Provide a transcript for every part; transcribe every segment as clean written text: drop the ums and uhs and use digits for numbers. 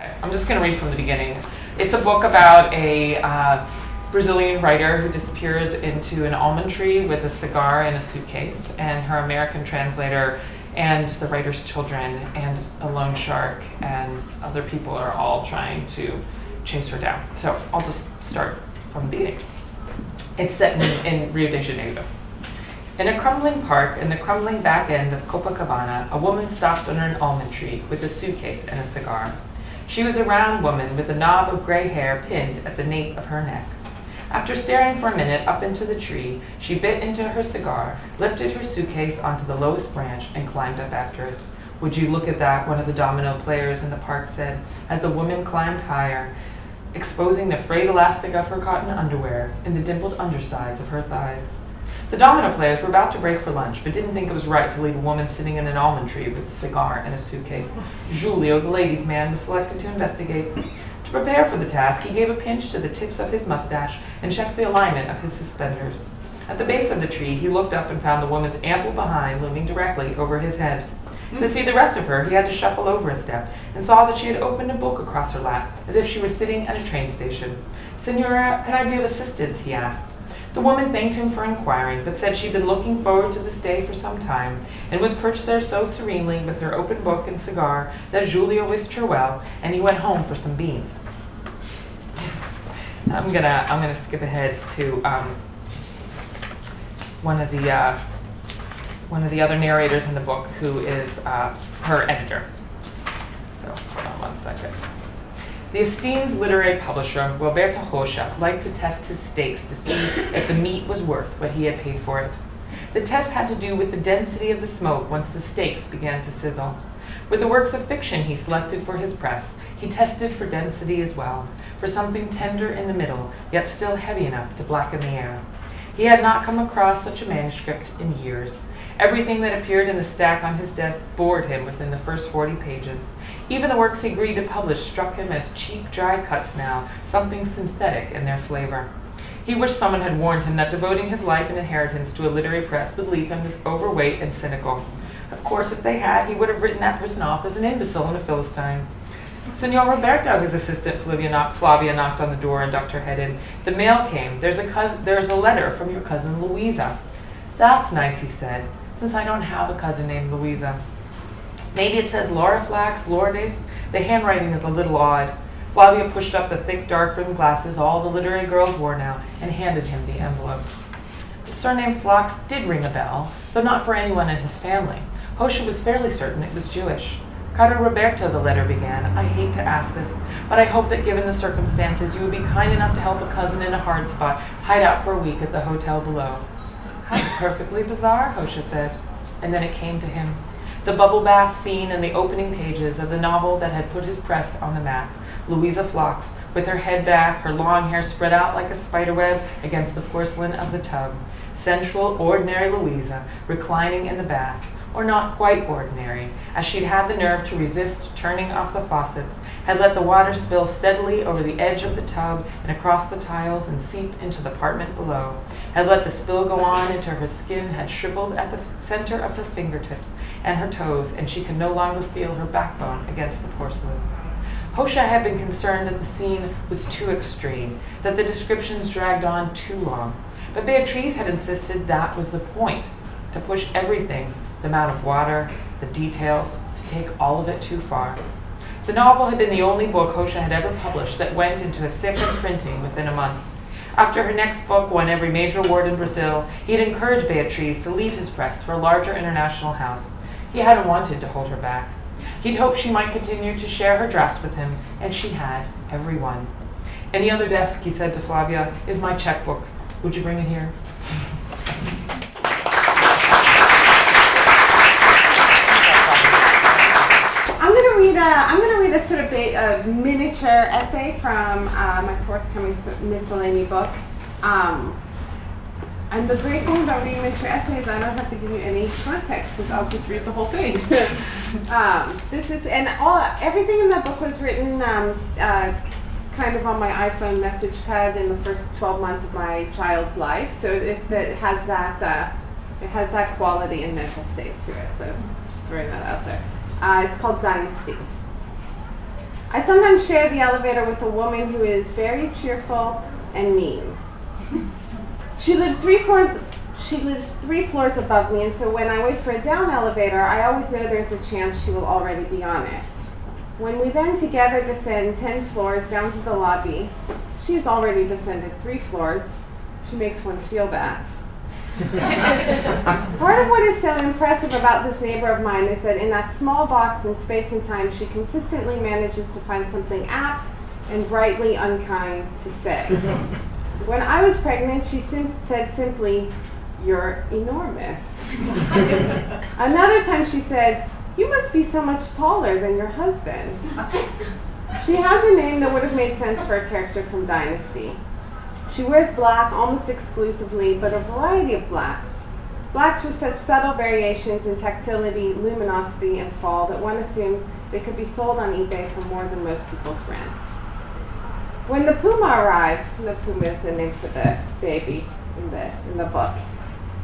Okay, I'm just going to read from the beginning. It's a book about a Brazilian writer who disappears into an almond tree with a cigar and a suitcase, and her American translator and the writer's children and a loan shark and other people are all trying to chase her down. So I'll just start from the beginning. It's set in Rio de Janeiro. In a crumbling park in the crumbling back end of Copacabana, a woman stopped under an almond tree with a suitcase and a cigar. She was a round woman with a knob of gray hair pinned at the nape of her neck. After staring for a minute up into the tree, she bit into her cigar, lifted her suitcase onto the lowest branch, and climbed up after it. "Would you look at that?" one of the domino players in the park said, as the woman climbed higher, exposing the frayed elastic of her cotton underwear and the dimpled undersides of her thighs. The domino players were about to break for lunch, but didn't think it was right to leave a woman sitting in an almond tree with a cigar and a suitcase. Julio, the ladies' man, was selected to investigate. To prepare for the task, he gave a pinch to the tips of his mustache and checked the alignment of his suspenders. At the base of the tree, he looked up and found the woman's ample behind looming directly over his head. To see the rest of her, he had to shuffle over a step and saw that she had opened a book across her lap, as if she were sitting at a train station. "Senora, can I be of assistance?" he asked. The woman thanked him for inquiring, but said she'd been looking forward to this day for some time, and was perched there so serenely with her open book and cigar that Julio wished her well, and he went home for some beans. I'm gonna skip ahead to one of the other narrators in the book, who is her editor. So hold on one second. The esteemed literary publisher, Roberto Rocha, liked to test his stakes to see if the meat was worth what he had paid for it. The test had to do with the density of the smoke once the steaks began to sizzle. With the works of fiction he selected for his press, he tested for density as well, for something tender in the middle, yet still heavy enough to blacken the air. He had not come across such a manuscript in years. Everything that appeared in the stack on his desk bored him within the first 40 pages. Even the works he agreed to publish struck him as cheap, dry cuts now, something synthetic in their flavor. He wished someone had warned him that devoting his life and inheritance to a literary press would leave him as overweight and cynical. Of course, if they had, he would have written that person off as an imbecile and a Philistine. "Senor Roberto," his assistant Flavia knocked on the door and ducked her head in. "The mail came. There's a letter from your cousin Louisa." "That's nice," he said, "since I don't have a cousin named Louisa." "Maybe it says Laura Flax, Lourdes." The handwriting is a little odd. Flavia pushed up the thick, dark-rimmed glasses all the literary girls wore now and handed him the envelope. The surname Flax did ring a bell, though not for anyone in his family. Hosha was fairly certain it was Jewish. "Caro Roberto," the letter began, "I hate to ask this, but I hope that given the circumstances, you would be kind enough to help a cousin in a hard spot hide out for a week at the hotel below." "How perfectly bizarre," Hosha said. And then it came to him. The bubble bath scene in the opening pages of the novel that had put his press on the map. Louisa Phlox, with her head back, her long hair spread out like a spiderweb against the porcelain of the tub. Sensual, ordinary Louisa, reclining in the bath, or not quite ordinary, as she'd had the nerve to resist turning off the faucets, had let the water spill steadily over the edge of the tub and across the tiles and seep into the apartment below, had let the spill go on until her skin had shriveled at the center of her fingertips and her toes, and she could no longer feel her backbone against the porcelain. Hosha had been concerned that the scene was too extreme, that the descriptions dragged on too long. But Beatrice had insisted that was the point, to push everything, the amount of water, the details, to take all of it too far. The novel had been the only book Hosha had ever published that went into a second printing within a month. After her next book won every major award in Brazil, he had encouraged Beatrice to leave his press for a larger international house. He hadn't wanted to hold her back. He'd hoped she might continue to share her drafts with him, and she had, every one. "In the other desk," he said to Flavia, "is my checkbook. Would you bring it here?" I'm going to read a sort of a miniature essay from my forthcoming miscellany book. And the great thing about reading miniature essays, I don't have to give you any context because I'll just read the whole thing. Everything in that book was written kind of on my iPhone message pad in the first 12 months of my child's life. So it has that quality and mental state to it. So just throwing that out there. It's called Dynasty. I sometimes share the elevator with a woman who is very cheerful and mean. She lives three floors above me, and so when I wait for a down elevator, I always know there's a chance she will already be on it. When we then together descend 10 floors down to the lobby, she has already descended 3 floors. She makes one feel that. Part of what is so impressive about this neighbor of mine is that in that small box in space and time, she consistently manages to find something apt and brightly unkind to say. When I was pregnant, she said simply, "You're enormous." Another time she said, "You must be so much taller than your husband." She has a name that would have made sense for a character from Dynasty. She wears black almost exclusively, but a variety of blacks. Blacks with such subtle variations in tactility, luminosity, and fall that one assumes they could be sold on eBay for more than most people's rent. When the Puma arrived, the Puma is the name for the baby in the book,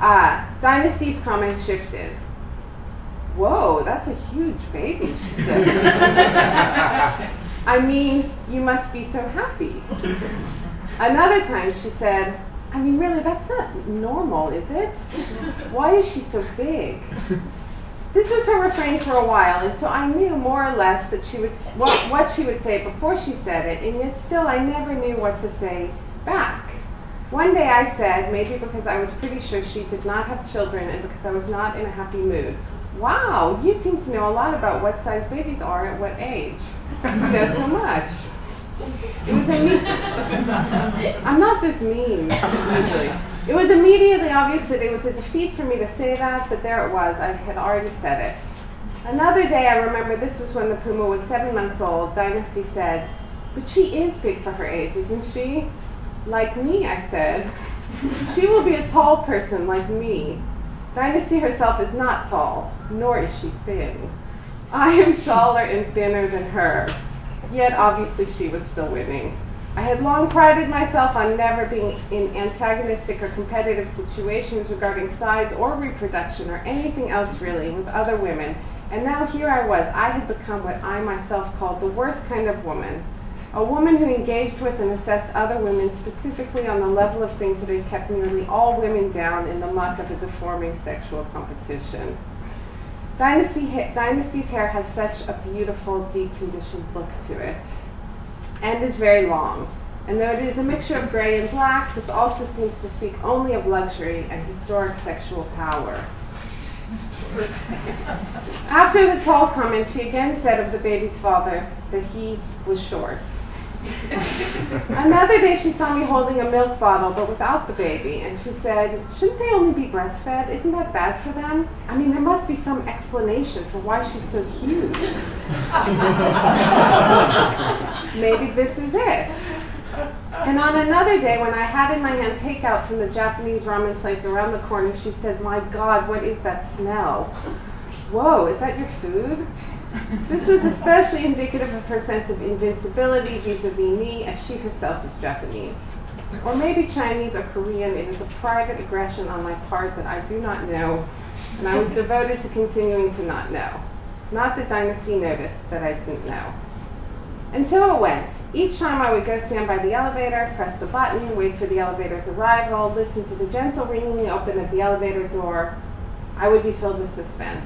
Dynasty's comments shifted. "Whoa, that's a huge baby," she said. "I mean, you must be so happy." Another time she said, "I mean, really, that's not normal, is it? Why is she so big?" This was her refrain for a while, and so I knew more or less that what she would say before she said it, and yet still I never knew what to say back. One day I said, maybe because I was pretty sure she did not have children and because I was not in a happy mood, "Wow, you seem to know a lot about what size babies are at what age. You know so much." It was I'm not this mean, usually. It was immediately obvious that it was a defeat for me to say that, but there it was. I had already said it. Another day, I remember this was when the Puma was 7 months old. Dynasty said, "But she is big for her age, isn't she?" "Like me," I said. "She will be a tall person like me." Dynasty herself is not tall, nor is she thin. I am taller and thinner than her. Yet obviously she was still winning. I had long prided myself on never being in antagonistic or competitive situations regarding size or reproduction or anything else really with other women, and now here I was. I had become what I myself called the worst kind of woman. A woman who engaged with and assessed other women specifically on the level of things that had kept nearly all women down in the muck of a deforming sexual competition. Dynasty's hair has such a beautiful, deep-conditioned look to it, and is very long. And though it is a mixture of gray and black, this also seems to speak only of luxury and historic sexual power. After the tall comment, she again said of the baby's father that he was short. Another day she saw me holding a milk bottle but without the baby, and she said, "Shouldn't they only be breastfed? Isn't that bad for them? I mean, there must be some explanation for why she's so huge." Maybe this is it. And on another day, when I had in my hand takeout from the Japanese ramen place around the corner, she said, "My God, what is that smell? Whoa, is that your food?" This was especially indicative of her sense of invincibility vis-a-vis me, as she herself is Japanese. Or maybe Chinese or Korean. It is a private aggression on my part that I do not know, and I was devoted to continuing to not know. Not that Dynasty noticed that I didn't know. And so it went. Each time I would go stand by the elevator, press the button, wait for the elevator's arrival, listen to the gentle ringing open of the elevator door, I would be filled with suspense.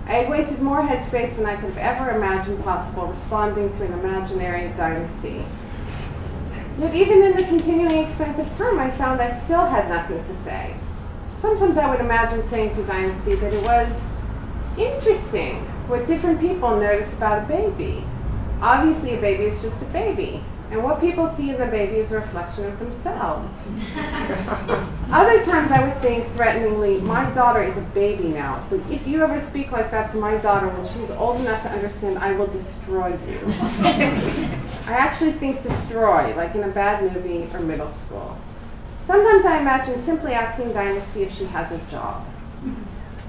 I had wasted more headspace than I could have ever imagined possible responding to an imaginary dynasty. Yet even in the continuing expense of time, I found I still had nothing to say. Sometimes I would imagine saying to Dynasty that it was interesting what different people notice about a baby. Obviously, a baby is just a baby, and what people see in the baby is a reflection of themselves. Other times I would think threateningly, "My daughter is a baby now, but if you ever speak like that to my daughter when she's old enough to understand, I will destroy you." I actually think destroy, like in a bad movie or middle school. Sometimes I imagine simply asking Dynasty if she has a job.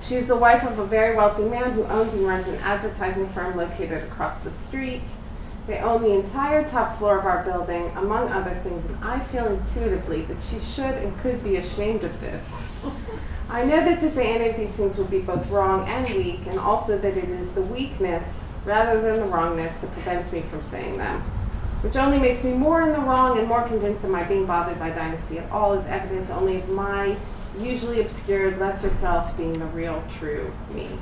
She is the wife of a very wealthy man who owns and runs an advertising firm located across the street. They own the entire top floor of our building, among other things, and I feel intuitively that she should and could be ashamed of this. I know that to say any of these things would be both wrong and weak, and also that it is the weakness rather than the wrongness that prevents me from saying them, which only makes me more in the wrong and more convinced that my being bothered by dynasty at all is evidence only of my usually obscured lesser self being the real, true me.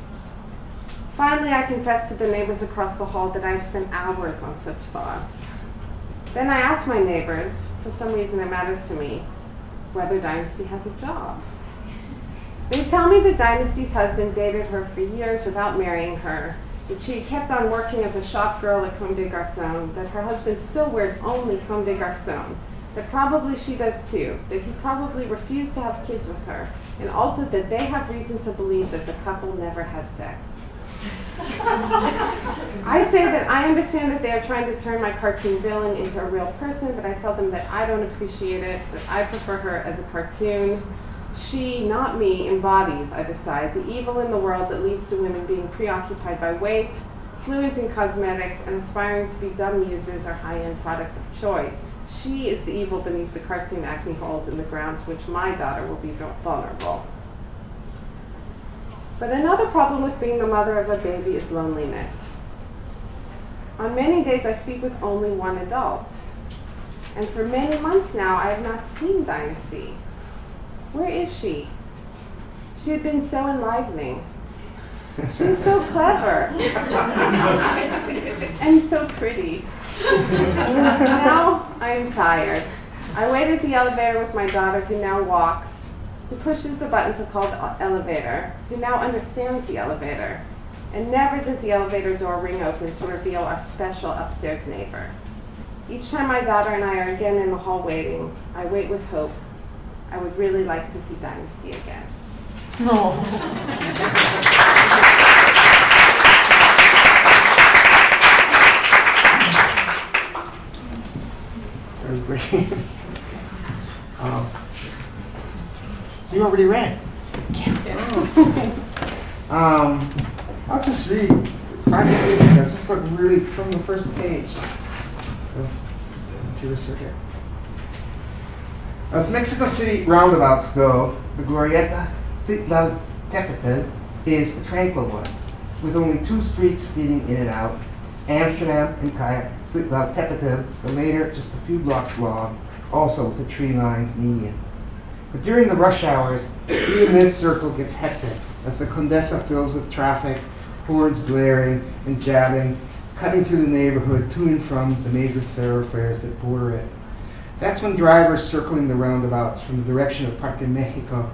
Finally, I confess to the neighbors across the hall that I have spent hours on such thoughts. Then I ask my neighbors, for some reason it matters to me, whether Dynasty has a job. They tell me that Dynasty's husband dated her for years without marrying her, that she kept on working as a shop girl at Comme des Garçons, that her husband still wears only Comme des Garçons, that probably she does too, that he probably refused to have kids with her, and also that they have reason to believe that the couple never has sex. I say that I understand that they are trying to turn my cartoon villain into a real person, but I tell them that I don't appreciate it, that I prefer her as a cartoon. She, not me, embodies, I decide, the evil in the world that leads to women being preoccupied by weight, fluent in cosmetics, and aspiring to be dumb muses or high-end products of choice. She is the evil beneath the cartoon acne holes in the ground to which my daughter will be vulnerable. But another problem with being the mother of a baby is loneliness. On many days I speak with only one adult. And for many months now I have not seen Dynasty. Where is she? She had been so enlivening. She's so clever. And so pretty. Now I am tired. I wait at the elevator with my daughter who now walks, who pushes the button to call the elevator, who now understands the elevator, and never does the elevator door ring open to reveal our special upstairs neighbor. Each time my daughter and I are again in the hall waiting, I wait with hope. I would really like to see Dynasty again. That was great. So you already read? I'll just read 5 pages. I'll just look really from the first page. As Mexico City roundabouts go, the Glorieta Tepetel is a tranquil one, with only 2 streets feeding in and out, Amsterdam and Calle Tepetel, the later just a few blocks long, also with a tree-lined median. But during the rush hours, even this circle gets hectic as the Condesa fills with traffic, horns blaring and jabbing, cutting through the neighborhood to and from the major thoroughfares that border it. That's when drivers circling the roundabouts from the direction of Parque Mexico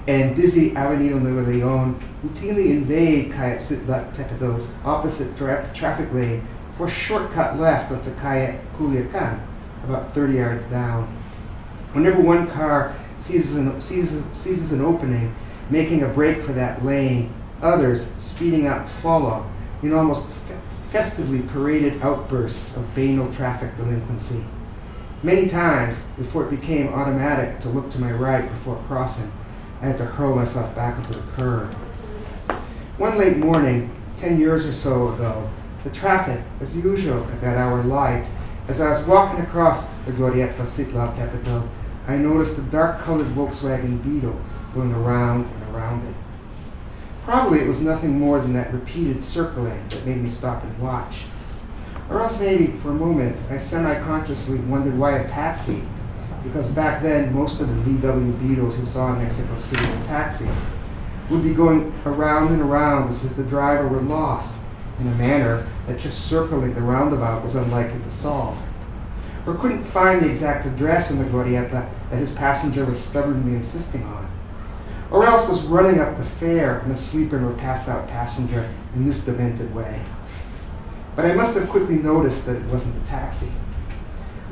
and busy Avenida Nuevo Leon routinely invade Calle Tepetel's opposite traffic lane for a shortcut left onto Calle Culiacan, about 30 yards down. Whenever one car seizes an opening, making a break for that lane, others, speeding up, follow in almost festively paraded outbursts of banal traffic delinquency. Many times, before it became automatic to look to my right before crossing, I had to hurl myself back into the curb. One late morning, 10 years or so ago, the traffic, as usual at that hour, light. As I was walking across the Glorieta Tepetel, I noticed a dark-colored Volkswagen Beetle going around and around it. Probably it was nothing more than that repeated circling that made me stop and watch. Or else maybe, for a moment, I semi-consciously wondered why a taxi, because back then most of the VW Beetles you saw in Mexico City were taxis, would be going around and around as if the driver were lost in a manner that just circling the roundabout was unlikely to solve. Or couldn't find the exact address in the Glorieta that his passenger was stubbornly insisting on. Or else was running up the fare on a sleeping or passed out passenger in this demented way. But I must have quickly noticed that it wasn't a taxi.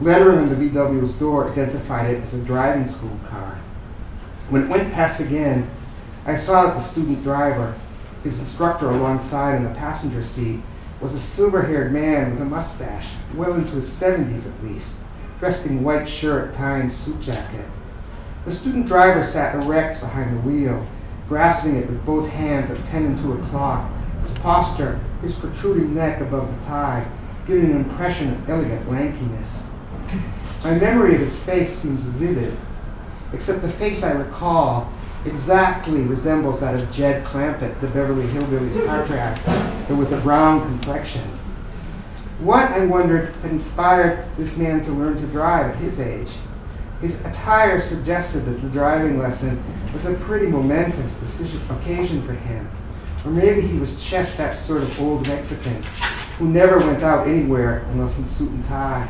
Lettering on the VW's door identified it as a driving school car. When it went past again, I saw that the student driver, his instructor alongside in the passenger seat, was a silver-haired man with a mustache, well into his 70s at least, dressed in white shirt, tie, and suit jacket. The student driver sat erect behind the wheel, grasping it with both hands at 10 and 2 o'clock, his posture, his protruding neck above the tie, giving an impression of elegant lankiness. My memory of his face seems vivid, except the face I recall exactly resembles that of Jed Clampett, the Beverly Hillbillies contractor, actor, with a brown complexion. What, I wondered, had inspired this man to learn to drive at his age? His attire suggested that the driving lesson was a pretty momentous occasion for him. Or maybe he was just that sort of old Mexican who never went out anywhere unless in suit and tie.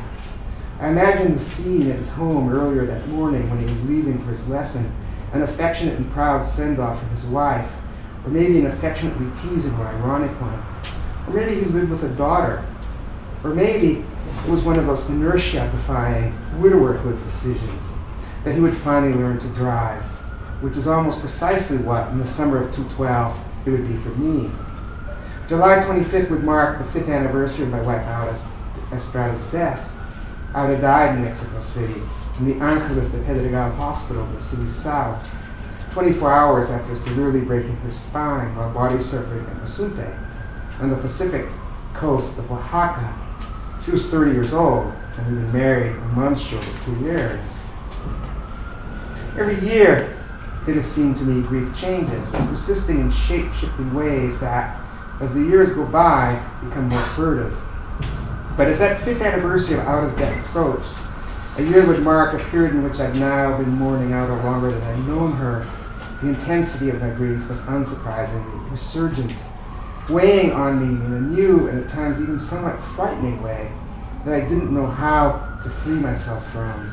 I imagined the scene at his home earlier that morning when he was leaving for his lesson, an affectionate and proud send-off from his wife, or maybe an affectionately teasing or ironic one. Or maybe he lived with a daughter. Or maybe it was one of those inertia-defying widowerhood decisions that he would finally learn to drive, which is almost precisely what, in the summer of 2012, it would be for me. July 25th would mark the 5th anniversary of my wife Estrada's death. Auda died in Mexico City, in the Angeles de Pedregal Hospital in the city's south, 24 hours after severely breaking her spine while body surfing at Mazunte, on the Pacific coast of Oaxaca. She was 30 years old, and we'd been married a month short of 2 years. Every year, it has seemed to me grief changes, persisting in shape-shifting ways that, as the years go by, become more furtive. But as that 5th anniversary of Auda's death approached, a year would mark a period in which I've now been mourning Auda longer than I've known her. The intensity of my grief was unsurprisingly resurgent, weighing on me in a new and at times even somewhat frightening way that I didn't know how to free myself from.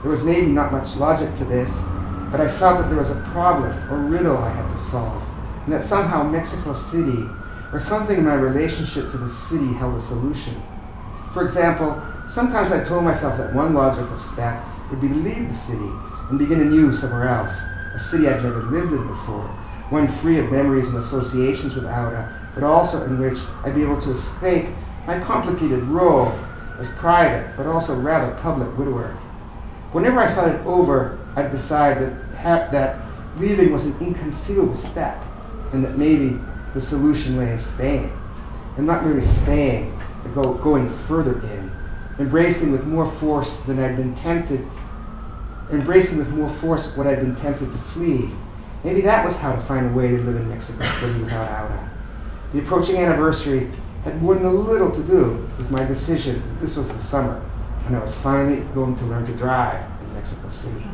There was maybe not much logic to this, but I felt that there was a problem or riddle I had to solve, and that somehow Mexico City, or something in my relationship to the city, held a solution. For example, sometimes I told myself that one logical step would be to leave the city and begin anew somewhere else, a city I've never lived in before, one free of memories and associations with Auda, but also in which I'd be able to escape my complicated role as private, but also rather public widower. Whenever I thought it over, I'd decide that leaving was an inconceivable step, and that maybe the solution lay in staying, and not merely staying, but going further in, embracing with more force what I'd been tempted to flee. Maybe that was how to find a way to live in Mexico City without Auda. The approaching anniversary had more than a little to do with my decision that this was the summer when I was finally going to learn to drive in Mexico City.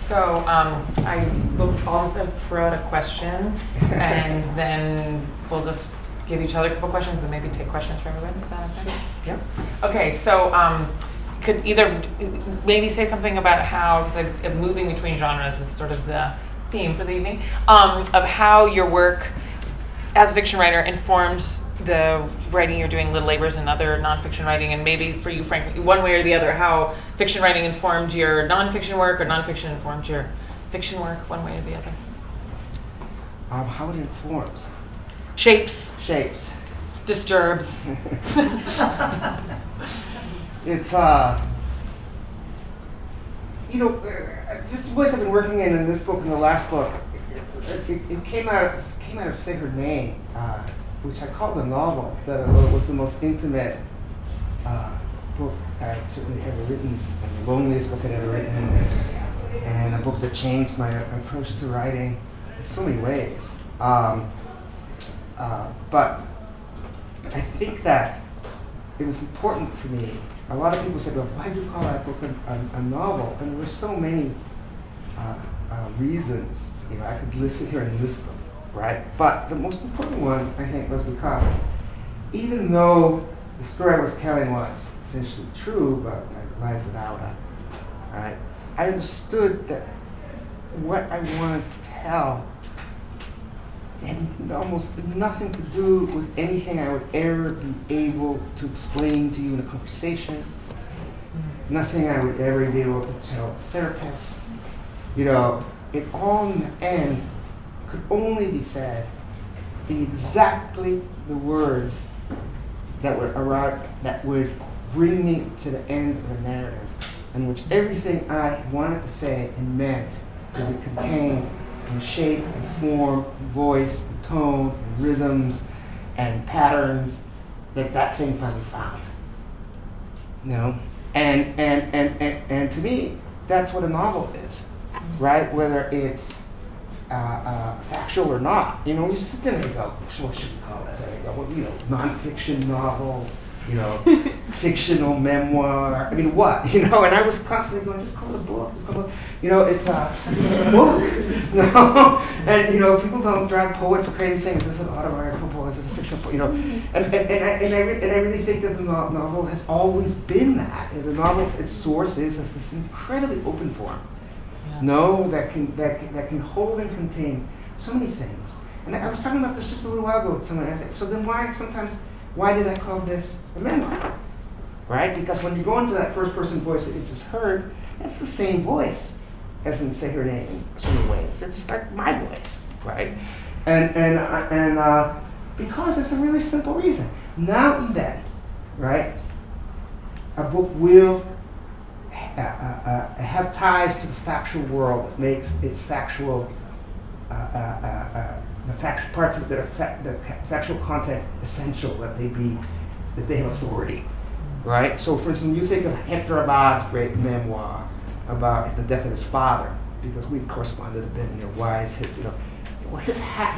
So I will also throw out a question, and then we'll just give each other a couple questions and maybe take questions from everyone. Is that okay? Yep. Okay, so could either maybe say something about how, because moving between genres is sort of the theme for the evening, of how your work as a fiction writer informs the writing you're doing, Little Labors and other nonfiction writing, and maybe for you, Frank, one way or the other, how fiction writing informed your nonfiction work or nonfiction informed your fiction work, one way or the other. How it informs. Shapes. It's Disturbs. this voice I've been working in this book and the last book, it came out of Say Her Name, which I called a novel that was the most intimate book I'd certainly ever written, and the loneliest book I'd ever written, and a book that changed my approach to writing in so many ways. But I think that it was important for me. A lot of people said, well, why do you call that book a novel? And there were so many reasons. I could sit here and list them, right? But the most important one, I think, was because even though the story I was telling was essentially true about my life without her, right, I understood that what I wanted to tell had almost nothing to do with anything I would ever be able to explain to you in a conversation, nothing I would ever be able to tell therapists. It all in the end could only be said in exactly the words that would bring me to the end of the narrative, in which everything I wanted to say and meant would be contained in shape and form, and voice and tone and rhythms and patterns that thing finally found. You know, and to me, that's what a novel is, right? Whether it's factual or not. You know, you sit there and you go, what should we call that? There you go, well, you know, nonfiction novel, you know, fictional memoir. I mean, what? You know, and I was constantly going, just call it a book. Just call it, you know, it's a book. You know? And, you know, people don't drag poets crazy saying, is this an autobiographical poem? Is this a fictional poem? You know, and I really think that the novel has always been that. And the novel, its source is this incredibly open form. Yeah. No, that can hold and contain so many things. And I was talking about this just a little while ago with someone. I said, so then why did I call this a memoir? Right? Because when you go into that first person voice that you just heard, it's the same voice as in say her name in so many ways. It's just like my voice, right? And because it's a really simple reason. Now and then, right? A book will have ties to the factual world that makes its factual parts of it that are the factual content essential, that they have authority, right? So, for instance, you think of Hector Abad's great memoir about the death of his father, because we corresponded a bit. You know, why is his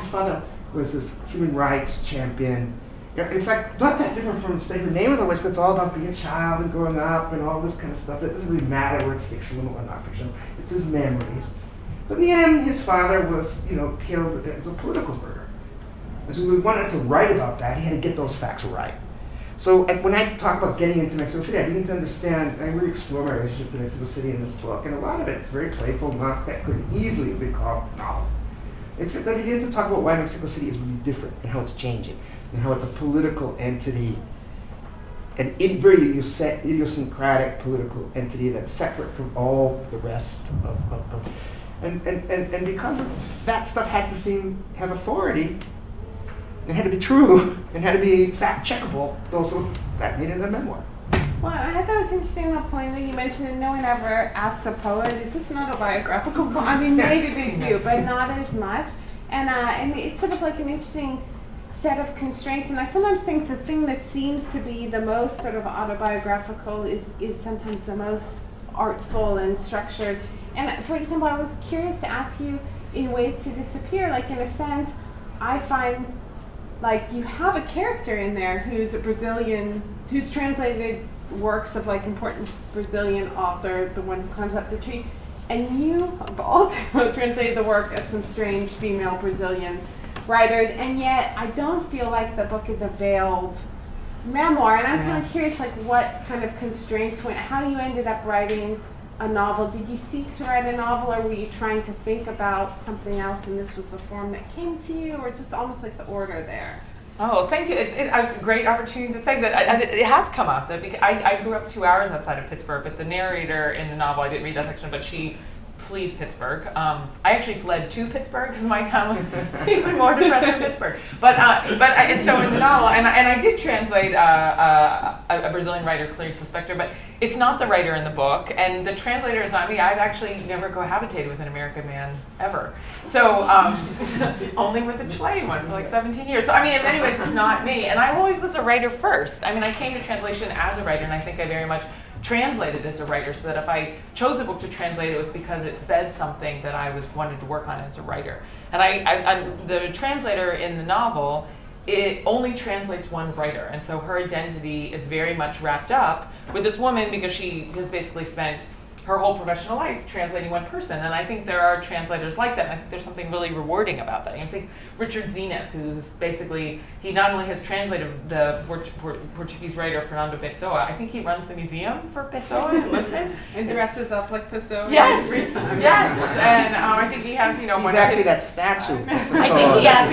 father was this human rights champion. You know, it's like not that different from say her name, otherwise, but it's all about being a child and growing up and all this kind of stuff. It doesn't really matter whether it's fictional or not fictional. It's his memories. But in the end, his father was, killed as a political murder. And so we wanted to write about that. He had to get those facts right. So when I talk about getting into Mexico City, I begin to understand, I really explore my relationship to Mexico City in this book. And a lot of it is very playful, not that could easily be called novel. Except I begin to talk about why Mexico City is really different and how it's changing and how it's a political entity, an very idiosyncratic political entity that's separate from all the rest of And because of that stuff had to have authority, it had to be true, and had to be fact-checkable, also that made it a memoir. Well, I thought it was interesting that point that you mentioned that no one ever asks a poet, is this not a biographical poem? I mean, maybe they do, but not as much. And it's sort of like an interesting set of constraints, and I sometimes think the thing that seems to be the most sort of autobiographical is sometimes the most artful and structured. And for example, I was curious to ask you, in Ways to Disappear, like in a sense, I find like you have a character in there who's a Brazilian, who's translated works of like important Brazilian author, the one who climbs up the tree, and you have also translated the work of some strange female Brazilian writers, and yet I don't feel like the book is a veiled memoir, and I'm kind of curious like what kind of constraints how you ended up writing a novel. Did you seek to write a novel, or were you trying to think about something else and this was the form that came to you, or just almost like the order there? Oh, thank you. It's a great opportunity to say that. It has come up that I grew up 2 hours outside of Pittsburgh, but the narrator in the novel, I didn't read that section, but she flees Pittsburgh. I actually fled to Pittsburgh because my town was even more depressed than Pittsburgh. And so in the novel, and I did translate a Brazilian writer, Clarice Lispector, but it's not the writer in the book, and the translator is not me. I've actually never cohabitated with an American man ever. So only with a Chilean one for like 17 years. So I mean, in many ways, it's not me. And I always was a writer first. I mean, I came to translation as a writer, and I think I very much translated as a writer, so that if I chose a book to translate, it was because it said something that I wanted to work on as a writer. And the translator in the novel, it only translates one writer, and so her identity is very much wrapped up with this woman because she has basically spent her whole professional life translating one person. And I think there are translators like that, and I think there's something really rewarding about that. I think Richard Zenith, who's basically, he not only has translated the Portuguese writer Fernando Pessoa, I think he runs the museum for Pessoa in Lisbon. And dresses up like Pessoa. Yes, yes. And I think he has, He's actually that statue. I think he has,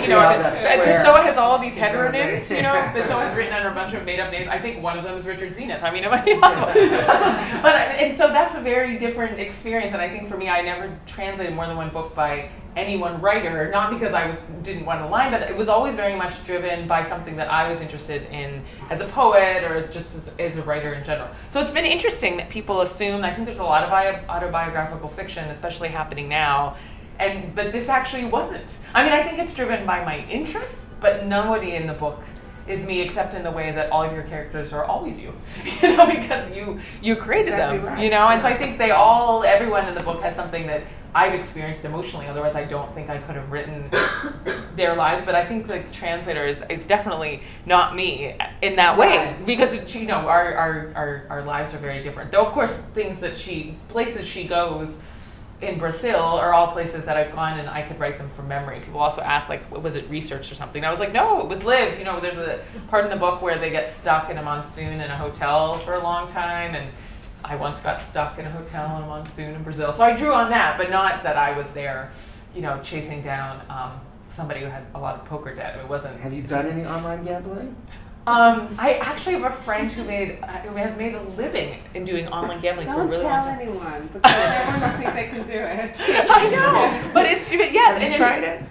Pessoa has all these heteronyms, Pessoa has written under a bunch of made-up names. I think one of them is Richard Zenith. I mean, it might be possible. And so that's a very different experience, and I think for me, I never translated more than one book by any one writer, not because I didn't want to line, but it was always very much driven by something that I was interested in as a poet or as a writer in general. So it's been interesting that people assume, I think there's a lot of autobiographical fiction, especially happening now, but this actually wasn't. I mean, I think it's driven by my interests, but nobody in the book is me, except in the way that all of your characters are always you, you know, because you created Exactly them, right. you know, and so I think everyone in the book has something that I've experienced emotionally. Otherwise, I don't think I could have written their lives. But I think the translator is definitely not me in that way, because you know our lives are very different. Though of course places she goes in Brazil are all places that I've gone and I could write them from memory. People also ask, like, was it research or something? And I was like, no, it was lived. You know, there's a part in the book where they get stuck in a monsoon in a hotel for a long time, and I once got stuck in a hotel in a monsoon in Brazil. So I drew on that, but not that I was there, you know, chasing down somebody who had a lot of poker debt. It wasn't. Have you done any online gambling? I actually have a friend who has made a living in doing online gambling for a really long time. Don't tell anyone, because everyone will think they can do it. I know, but it's yes. Have you tried it?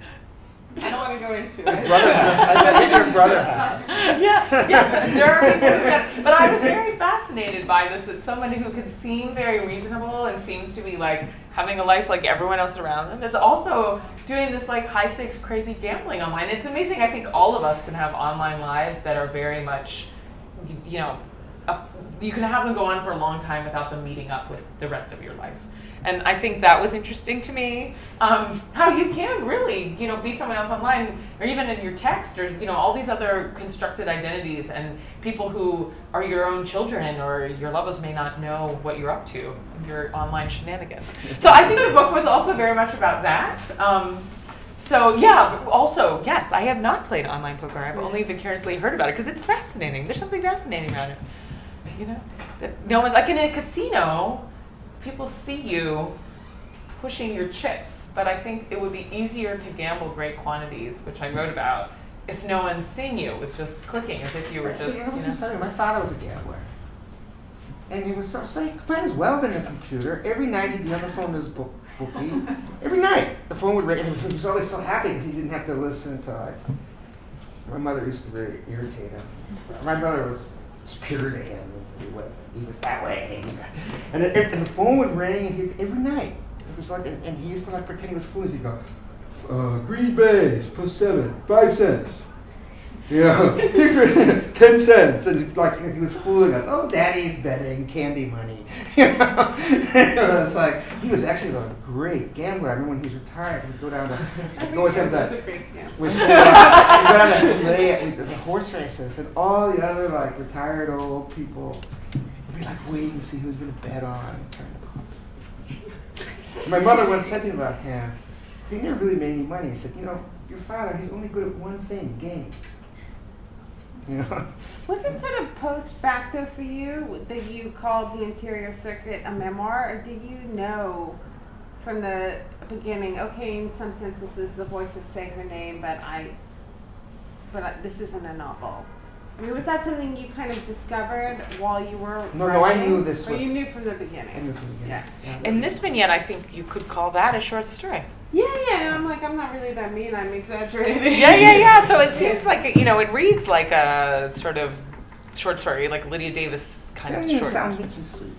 I don't want to go into Your it. brother has. I bet your brother has. Yes, there are people who can. But I was very fascinated by this, that somebody who could seem very reasonable and seems to be like having a life like everyone else around them is also doing this like high stakes crazy gambling online. It's amazing. I think all of us can have online lives that are very much, you know, you can have them go on for a long time without them meeting up with the rest of your life. And I think that was interesting to me, how you can really, you know, be someone else online, or even in your text, or, you know, all these other constructed identities, and people who are your own children or your loved ones may not know what you're up to in your online shenanigans. So I think the book was also very much about that. So yeah, but also, yes, I have not played online poker. I've only vicariously heard about it because it's fascinating. There's something fascinating about it, you know, that no one's, like in a casino, people see you pushing your chips, but I think it would be easier to gamble great quantities, which I wrote about, if no one's seeing you. It was just clicking as if you were just, It was just funny. My father was a gambler. And it was so like, might as well have been a computer. Every night he'd be on the phone with his bookie. Every night the phone would ring, and he was always so happy because he didn't have to listen to my mother used to really irritate him. My mother was pure to him. He was that way. And the phone would ring and every night. It was like, and he used to like pretend he was foolish. He'd go, Green Bay's +7, 5 cents. You know, 10 cents. And like he was fooling us. Oh, Daddy's betting candy money. You know? It's like, he was actually a great gambler. I remember when he was retired, we'd go down to, go with him to, we'd go down to the horse races, and all the other like retired old people would be like waiting to see who was going to bet on. My mother once said to me about him, he never really made any money. He said, you know, your father, he's only good at one thing, games. You know? Was it sort of post facto for you that you called The Interior Circuit a memoir, or did you know from the beginning, okay, in some sense this is the voice of Say Her Name, but this isn't a novel? I mean, was that something you kind of discovered while you were writing? No, I knew this was... Or you knew from the beginning? I knew from the beginning. Yeah. in this vignette, I think you could call that a short story. Yeah, and I'm like, I'm not really that mean, I'm exaggerating. Yeah. So it seems like, you know, it reads like a sort of short story, like Lydia Davis kind of short sounds story. too sweet.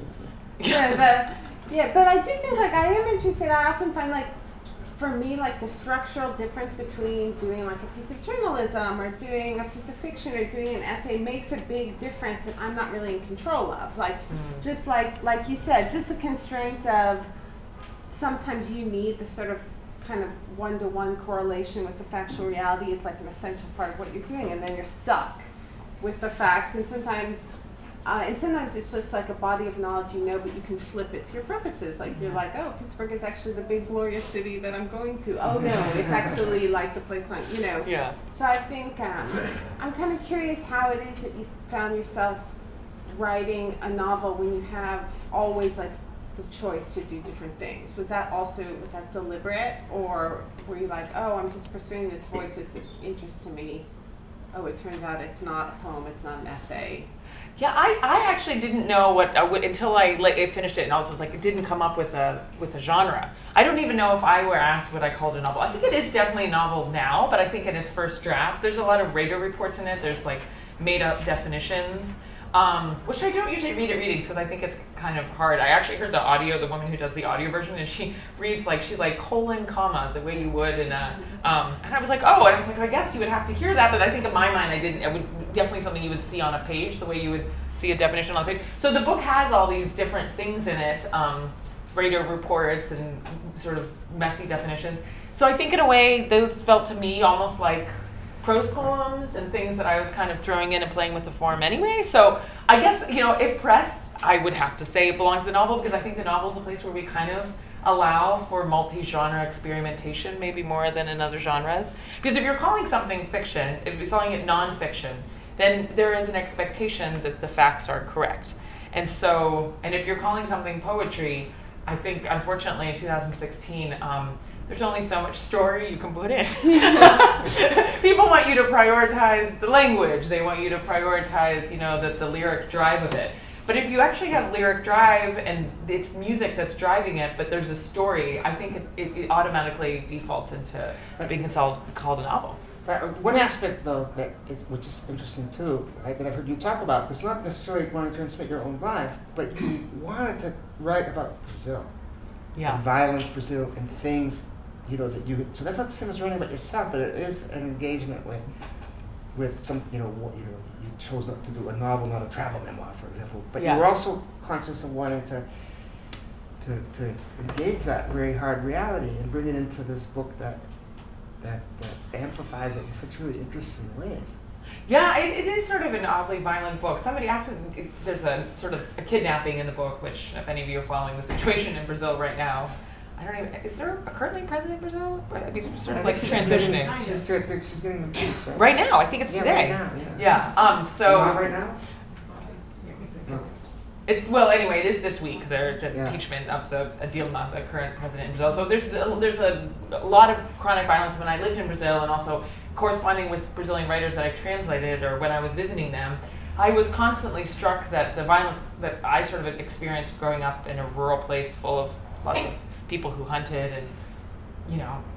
But I do think, like, I am interested. I often find, like, for me, like, the structural difference between doing, like, a piece of journalism or doing a piece of fiction or doing an essay makes a big difference that I'm not really in control of. Like, just like you said, just the constraint of sometimes you need the sort of kind of one-to-one correlation with the factual reality is like an essential part of what you're doing, and then you're stuck with the facts, and sometimes it's just like a body of knowledge you know, but you can flip it to your purposes. Like you're like, oh, Pittsburgh is actually the big glorious city that I'm going to. Oh no, it's actually like the place I'm, you know. Yeah. So I think I'm kind of curious how it is that you found yourself writing a novel when you have always like the choice to do different things. Was that deliberate, or were you like, oh, I'm just pursuing this voice that's of interest to me? Oh, it turns out it's not a poem, it's not an essay. Yeah, I actually didn't know what I would until I finished it, and also was like, it didn't come up with a genre. I don't even know if I were asked what I called a novel. I think it is definitely a novel now, but I think in its first draft, there's a lot of radar reports in it. There's like made up definitions. which I don't usually read at readings because I think it's kind of hard. I actually heard the woman who does the audio version, and she reads she colon, comma, the way you would in a, and I was like, oh, and I was like, I guess you would have to hear that, but I think in my mind it would definitely something you would see on a page, the way you would see a definition on a page. So the book has all these different things in it, radio reports and sort of messy definitions. So I think in a way, those felt to me almost like prose poems and things that I was kind of throwing in and playing with the form anyway. So I guess, if pressed, I would have to say it belongs to the novel because I think the novel is a place where we kind of allow for multi-genre experimentation, maybe more than in other genres. Because if you're calling something fiction, if you're calling it nonfiction, then there is an expectation that the facts are correct. And if you're calling something poetry, I think, unfortunately, in 2016, there's only so much story you can put in. People want you to prioritize the language. They want you to prioritize, the lyric drive of it. But if you actually have lyric drive and it's music that's driving it, but there's a story, I think it automatically defaults into being called a novel. One aspect, though, which is interesting too, right, that I've heard you talk about, it's not necessarily wanting to transmit your own life, but you wanted to write about Brazil, and violence, Brazil, and things, that you. So that's not the same as writing about yourself, but it is an engagement with some, you chose not to do a novel, not a travel memoir, for example, but you were also conscious of wanting to engage that very hard reality and bring it into this book that amplifies it in such really interesting ways. Yeah, it is sort of an oddly violent book. Somebody asked me, there's a sort of a kidnapping in the book, which if any of you are following the situation in Brazil right now, is there a currently president in Brazil? I mean, sort of transitioning. She's getting the book, right now, I think it's today. Right now, yeah. So. Not right now? Anyway, it is this week, the impeachment of Dilma, the current president in Brazil. So there's a lot of chronic violence. When I lived in Brazil and also corresponding with Brazilian writers that I've translated or when I was visiting them, I was constantly struck that the violence that I sort of experienced growing up in a rural place full of lots of people who hunted and,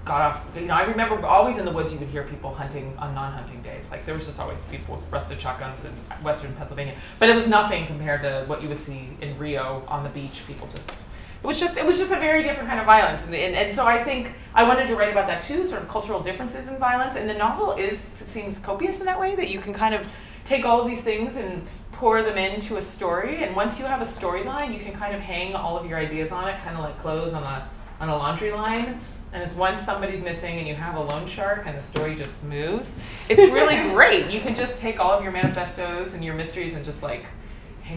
got off. I remember always in the woods you would hear people hunting on non-hunting days. There was just always people with rusted shotguns in western Pennsylvania. But it was nothing compared to what you would see in Rio on the beach. People it was just a very different kind of violence. And so I think I wanted to write about that too, sort of cultural differences in violence. And the novel seems copious in that way, that you can kind of take all of these things and pour them into a story. And once you have a storyline, you can kind of hang all of your ideas on it, kind of like clothes on a laundry line. And as once somebody's missing and you have a loan shark and the story just moves, it's really great. You can just take all of your manifestos and your mysteries and just hang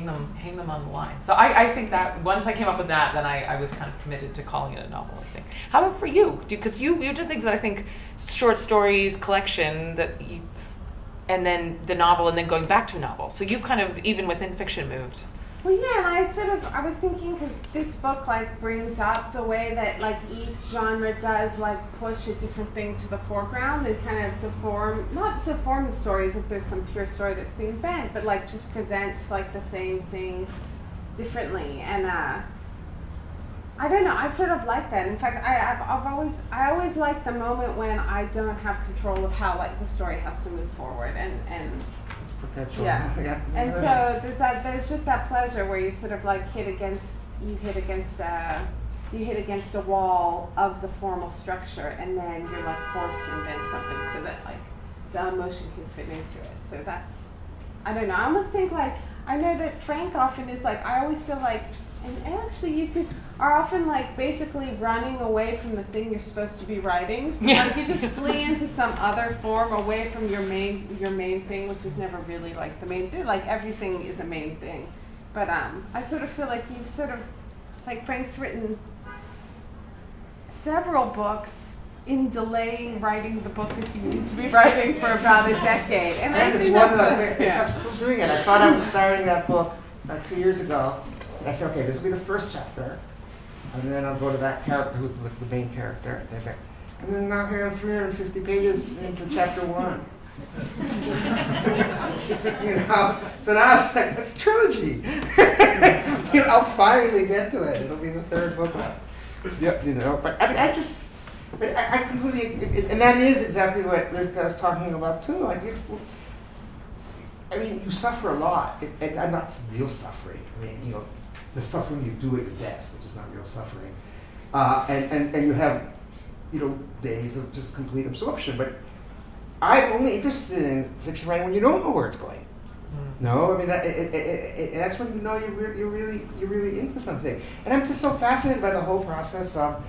them on the line. So I think that once I came up with that, then I was kind of committed to calling it a novel, I think. How about for you? Because you did things that I think, short stories, collection, and then the novel, and then going back to a novel. So you kind of, even within fiction, moved. Well, yeah, and I was thinking, because this book brings up the way that each genre does push a different thing to the foreground and kind of not deform the stories if there's some pure story that's being bent, but just presents the same thing differently. And I don't know, I sort of like that. In fact, I always like the moment when I don't have control of how the story has to move forward and Perpetual. Yeah. And so there's just that pleasure where you sort of hit against a wall of the formal structure, and then you're forced to invent something so that the emotion can fit into it. So that's, I don't know, I almost think I know that Frank often is I always feel and actually you two are often basically running away from the thing you're supposed to be writing. So you just flee into some other form away from your main thing, which is never really the main thing. Everything is a main thing. But I sort of feel you've sort of Frank's written several books in delaying writing the book that he needs to be writing for about a decade. And I think I'm still doing it. I thought I was starting that book 2 years ago. And I said, okay, this will be the first chapter, and then I'll go to that character who's the main character. And then now here I'm 350 pages into chapter 1. So now it's it's trilogy. I'll finally get to it. It'll be the third book. Yep, but I completely, and that is exactly what Rivka is talking about too. I mean, you suffer a lot, and I'm not real suffering. I mean, you know, the suffering you do at your desk, which is not real suffering, and you have, you know, days of just complete absorption. But I'm only interested in fiction writing when you don't know where it's going. No, I mean that's when you know you're really into something. And I'm just so fascinated by the whole process of,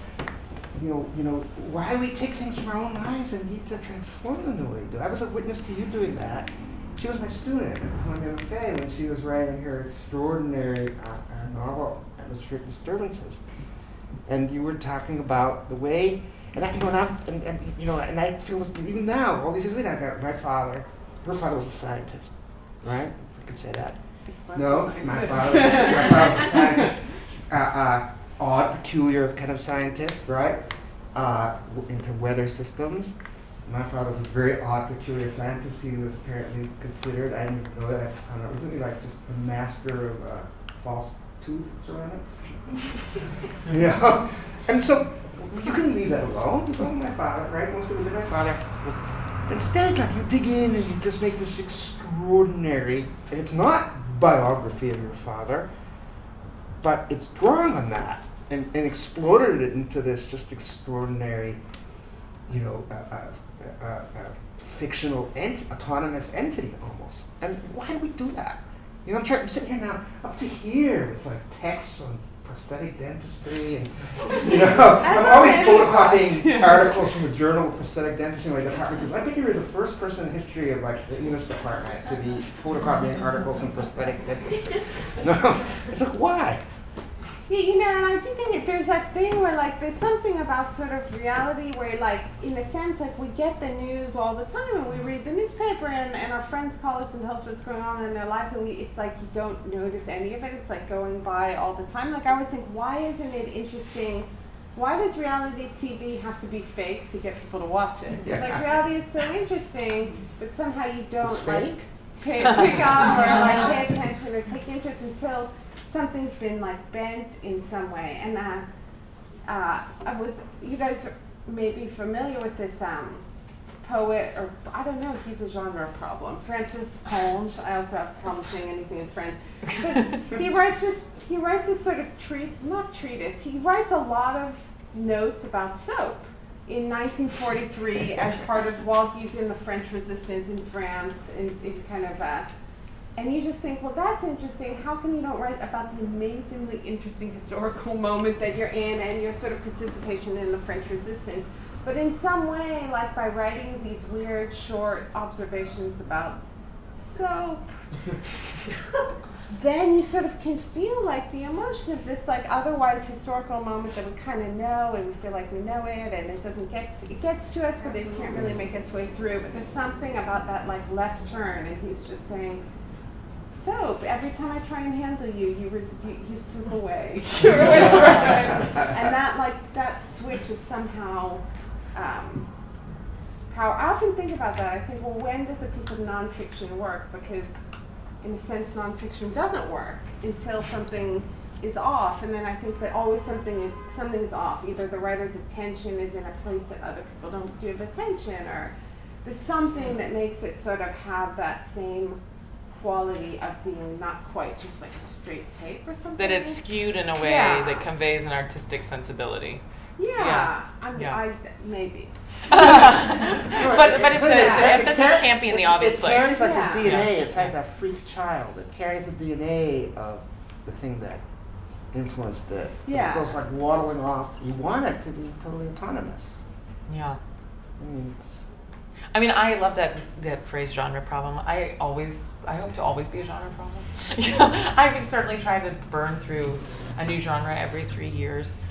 you know, why we take things from our own lives and need to transform them the way we do. I was a witness to you doing that. She was my student at Columbia MFA when she was writing her extraordinary novel, Atmospheric Disturbances. And you were talking about the way, and I feel this, even now, all these years later, I got my father. Her father was a scientist, right? I could say that. No, my father was a scientist. Odd, peculiar kind of scientist, right? Into weather systems. My father was a very odd, peculiar scientist. He was apparently considered, I didn't know that, I found out recently, like just a master of false tooth ceramics. You know? And so you can leave that alone. You go, my father, right? Most people say my father was. Instead, like, you dig in and you just make this extraordinary, and it's not biography of your father, but it's drawing on that and exploded it into this just extraordinary, you know, fictional autonomous entity almost. And why do we do that? You know, I'm sitting here now up to here with like texts on prosthetic dentistry, and you know, I'm always photocopying articles from the Journal of Prosthetic Dentistry. My department says, I think you're the first person in history of like the English department to be photocopying articles in prosthetic dentistry. No, it's like, why? Yeah, you know, and I do think there's that thing where, like, there's something about sort of reality where, like, in a sense, like, we get the news all the time and we read the newspaper and our friends call us and tell us what's going on in their lives, and it's like you don't notice any of it. It's like going by all the time. Like, I always think, why isn't it interesting? Why does reality TV have to be fake to get people to watch it? Yeah. Like, reality is so interesting, but somehow you don't, It's like, fake? pick up or, like, pay attention or take interest until something's been like bent in some way. And you guys may be familiar with this poet, or I don't know, he's a genre problem, Francis Holmes. I also have a problem saying anything in French. But he writes this sort of treatise. He writes a lot of notes about soap in 1943 as part of, while he's in the French Resistance in France, in kind of and you just think, well, that's interesting. How come you don't write about the amazingly interesting historical moment that you're in and your sort of participation in the French Resistance? But in some way, like by writing these weird, short observations about soap, then you sort of can feel like the emotion of this, like, otherwise historical moment that we kind of know and we feel like we know it, and it doesn't it gets to us, but it can't really make its way through. But there's something about that, like, left turn, and he's just saying, soap, every time I try and handle you, you slip away. And that, like, that switch is somehow, how I often think about that. I think, well, when does a piece of nonfiction work? Because in a sense, nonfiction doesn't work until something is off, and then I think that always something's off. Either the writer's attention is in a place that other people don't give attention, or there's something that makes it sort of have that same quality of being not quite just like a straight tape or something. That it's skewed in a way that conveys an artistic sensibility. Yeah. I maybe. but if the emphasis can't be in the obvious place. It carries like the DNA. It's like a freak child. It carries the DNA of the thing that influenced it. Yeah. It goes like waddling off. You want it to be totally autonomous. Yeah. I mean, I love that phrase, genre problem. I hope to always be a genre problem. I would certainly try to burn through a new genre every 3 years.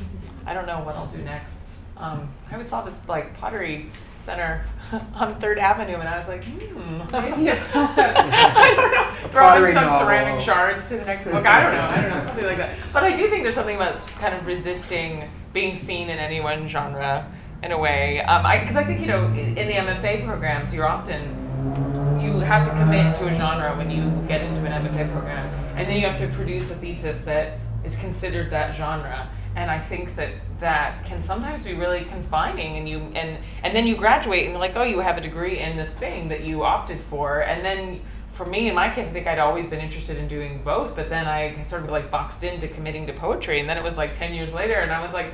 I don't know what I'll do next. I always saw this like pottery center on 3rd Avenue, and I was like, maybe I don't know, throwing some ceramic shards to the next book. I don't know, something like that. But I do think there's something about kind of resisting being seen in any one genre in a way. Because I think, in the MFA programs, you have to commit to a genre when you get into an MFA program, and then you have to produce a thesis that is considered that genre. And I think that can sometimes be really confining, and then you graduate and you're like, oh, you have a degree in this thing that you opted for, and then for me, in my case, I think I'd always been interested in doing both, but then I sort of like boxed into committing to poetry, and then it was like 10 years later, and I was like,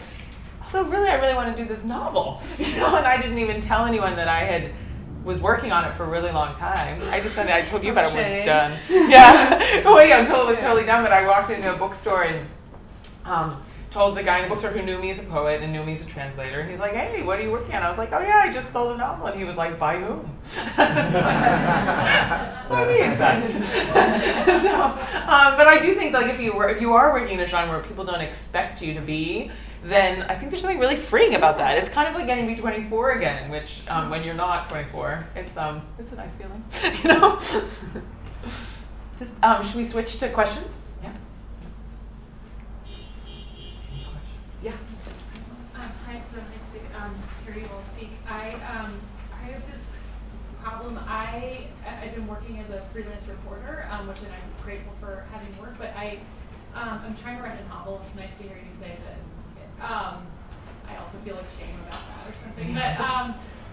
although really, I really want to do this novel, and I didn't even tell anyone that I was working on it for a really long time. I just said, I told you about it was done. Yeah, well, yeah, until it was totally done, but I walked into a bookstore and told the guy in the bookstore who knew me as a poet and knew me as a translator, and he's like, hey, what are you working on? I was like, oh yeah, I just sold a novel. And he was like, by whom? I mean, that. But I do think like if you are working in a genre where people don't expect you to be, then I think there's something really freeing about that. It's kind of like getting to be 24 again, which when you're not 24, it's a nice feeling, you know. Should we switch to questions? Yeah. Yeah. Hi, it's so nice to hear you all speak. I have this problem. I've been working as a freelance reporter, which and I'm grateful for having work, but I'm trying to write a novel. It's nice to hear you say that. I also feel like shame about that or something, but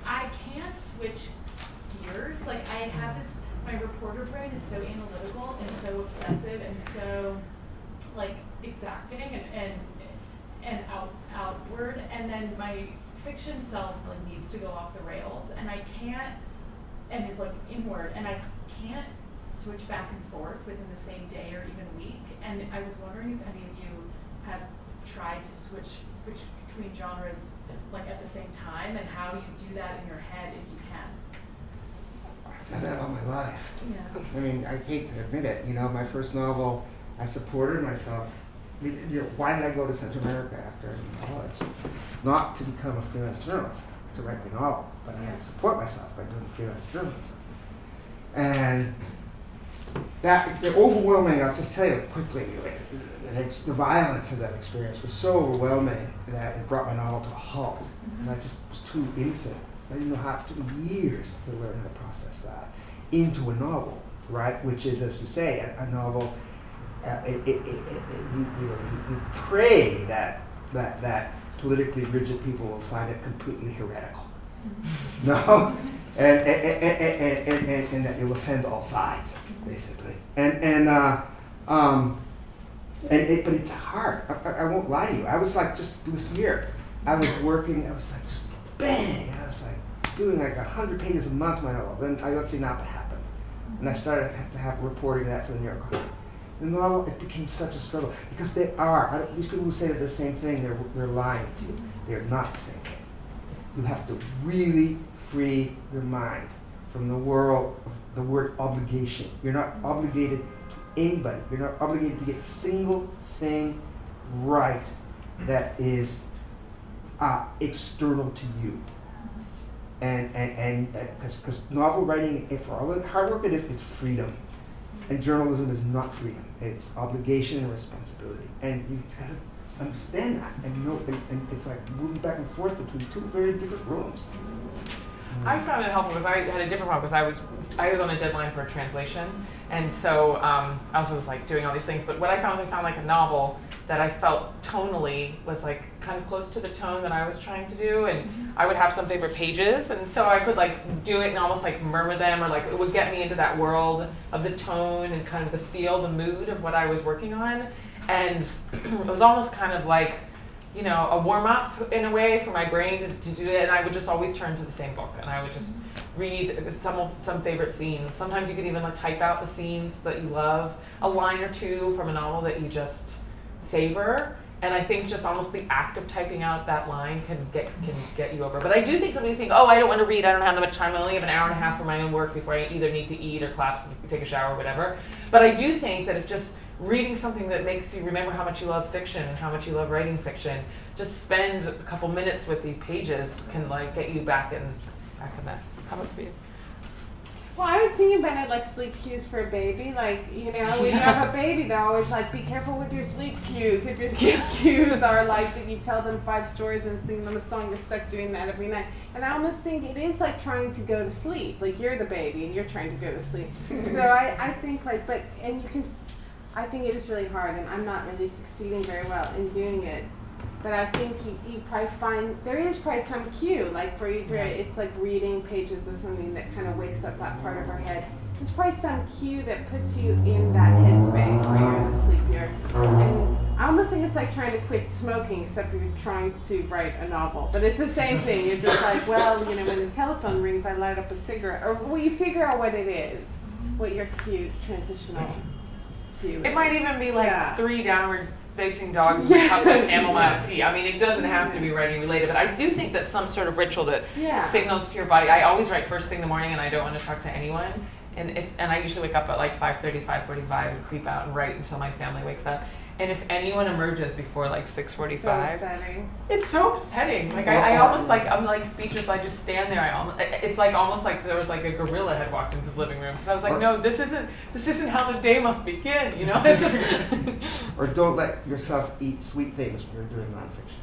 I can't switch gears. Like I have this, my reporter brain is so analytical and so obsessive and so like exacting and outward, and then my fiction self like needs to go off the rails, and I can't, and is like inward, and I can't switch back and forth within the same day or even week. And I was wondering if any of you have tried to switch between genres like at the same time, and how you do that in your head if you can. I've done that all my life. Yeah. I mean, I hate to admit it. You know, my first novel, I supported myself. I mean, you know, why did I go to Central America after college? Not to become a freelance journalist, to write my novel, but I had to support myself by doing freelance journalism. And the overwhelming, I'll just tell you quickly, the violence of that experience was so overwhelming that it brought my novel to a halt. Because I just was too innocent. I didn't know how, it took me years to learn how to process that into a novel, right? Which is, as you say, a novel. You pray that politically rigid people will find it completely heretical. No, and that you'll offend all sides, basically. But it's hard. I won't lie to you. I was like, just this year, I was working. I was like, just bang. I was like doing like 100 pages a month. My novel. Then I Let's See Napa happened, and I started to have reporting that for the New York Times. The novel, it became such a struggle because these people who say the same thing, they're lying to you. They're not the same thing. You have to really free your mind from the world of the word obligation. You're not obligated to anybody. You're not obligated to get a single thing right that is external to you. And because novel writing, for all the hard work it is, it's freedom. And journalism is not freedom. It's obligation and responsibility. And you've got to understand that. And it's like moving back and forth between two very different rooms. I found it helpful because I had a different problem because I was on a deadline for a translation, and so I also was like doing all these things. But what I found like a novel that I felt tonally was like kind of close to the tone that I was trying to do, and I would have some favorite pages, and so I could like do it and almost like murmur them, or like it would get me into that world of the tone and kind of the feel, the mood of what I was working on, and it was almost kind of like, you know, a warm-up in a way for my brain to do it, and I would just always turn to the same book, and I would just read some favorite scenes. Sometimes you could even like type out the scenes that you love, a line or two from a novel that you just savor, and I think just almost the act of typing out that line can get you over. But I do think somebody think, oh, I don't want to read, I don't have that much time, I only have an hour and a half for my own work before I either need to eat or collapse and take a shower or whatever. But I do think that if just reading something that makes you remember how much you love fiction and how much you love writing fiction, just spend a couple minutes with these pages can like get you back in that. How about for you? Well, I was thinking about it like sleep cues for a baby. Like, you know, when you have a baby, they're always like, be careful with your sleep cues. If your sleep cues are like that you tell them 5 stories and sing them a song, you're stuck doing that every night. And I almost think it is like trying to go to sleep. Like you're the baby and you're trying to go to sleep. So I think like, I think it is really hard, and I'm not really succeeding very well in doing it. But I think you probably find, there is probably some cue, like for Idra, it's like reading pages of something that kind of wakes up that part of her head. there's probably some cue that puts you in that headspace where you're gonna sleep here. And I almost think it's like trying to quit smoking, except for you're trying to write a novel. But it's the same thing. You're just like, well, you know, when the telephone rings, I light up a cigarette. Or well, you figure out what it is, what your cue, transitional cue is. It might even be like Yeah. 3 downward facing dogs with a cup of chamomile tea. I mean, it doesn't have to be writing related, but I do think that some sort of ritual that Yeah. signals to your body. I always write first thing in the morning, and I don't want to talk to anyone. And I usually wake up at like 5:30, 5:45, and creep out and write until my family wakes up. And if anyone emerges before like 6:45, So upsetting. it's so upsetting. Like I almost like I'm like speechless. I just stand there. It's like almost like there was like a gorilla had walked into the living room because I was like, no, this isn't how the day must begin. You know. It's just Or don't let yourself eat sweet things when you're doing nonfiction.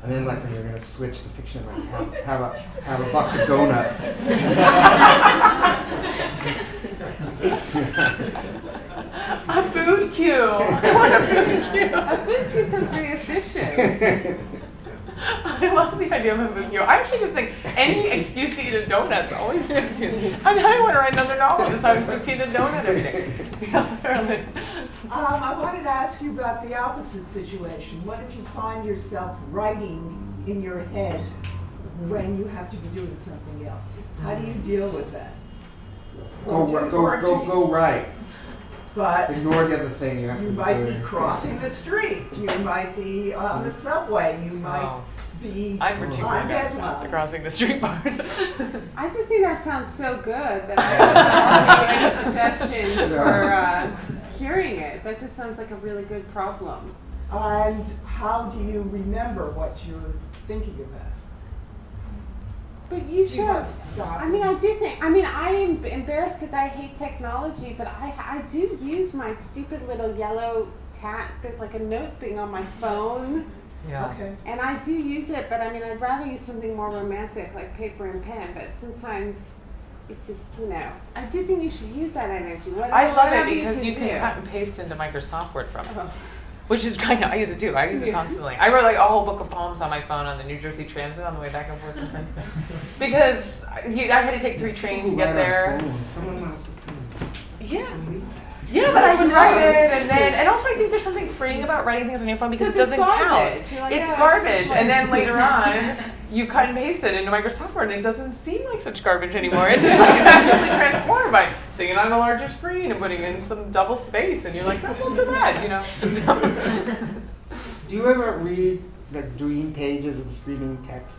And then, like when you're gonna switch to fiction, like have a box of donuts. a food cue. I want a food cue. A food cue sounds very efficient. I love the idea of a food cue. I actually just think any excuse to eat a donut's always good to. And I want to write another novel just so I can eat a donut every day. I wanted to ask you about the opposite situation. What if you find yourself writing in your head when you have to be doing something else? How do you deal with that? Go right. But Ignore the other thing you have you to might do. be crossing the street. You might be on the subway. You might Oh. be I'm for on the deadline. crossing the street part. I just think that sounds so good that I don't have any suggestions for curing it. That just sounds like a really good problem. And how do you remember what you're thinking about? But you Do you have should. to stop? I mean, I do think. I mean, I am embarrassed because I hate technology, but I do use my stupid little yellow cat. There's like a note thing on my phone, Yeah. Okay. and I do use it. But I mean, I'd rather use something more romantic like paper and pen. But sometimes it just, you know, I do think you should use that energy. I love it Whatever because you can do. cut and paste into Microsoft Word from it. Oh. Which is great. I use it too. I use it Yeah. constantly. I wrote like a whole book of poems on my phone on the New Jersey Transit on the way back and forth from Princeton. Because I had to take 3 trains to Ooh, get right on there. phone. Someone else is doing Yeah. it. Yeah, but I would write it and also I think there's something freeing about writing things on your phone because it Because doesn't it's count. garbage. You're like, It's yeah, it's garbage. just like- And then later on you cut and paste it into Microsoft Word and it doesn't seem like such garbage anymore. It's just like completely transformed by seeing it on a larger screen and putting in some double space and you're like, that's not too bad, you know. Do you ever read the dream pages of screaming text?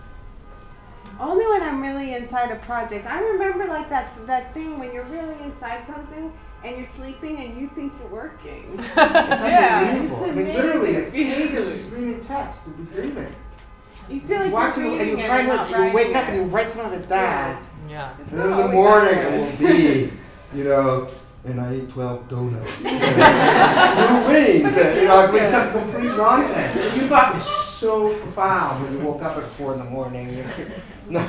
Only when I'm really inside a project. I remember like that thing when you're really inside something and you're sleeping and you think you're working. It's Yeah, unbelievable. it's I mean, literally, a amazing. pages of screaming text to be dreaming. You feel like Just watching you're it, and you reading try it and not to, you wake writing up and you it. write some of it down. Yeah. It's And then in not the always morning that it good. will be, you know, and I ate 12 donuts. Blue wings, and, you know, like it's some complete nonsense. You thought it was so profound when you woke up at 4 in the morning. No,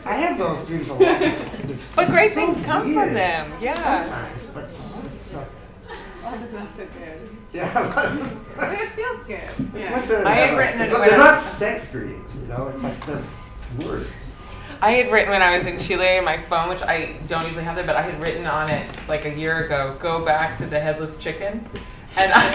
I have those dreams a lot. They're But great so things come weird. from them. Yeah. Sometimes, but sometimes it's so, Oh, it does not so good. yeah, But it feels good. it's Yeah. much better than I had that. written It's it like- when They're I- not sex dreams, you know. It's like they're words. I had written when I was in Chile on my phone, which I don't usually have there, but I had written on it like a year ago, go back to the headless chicken. And I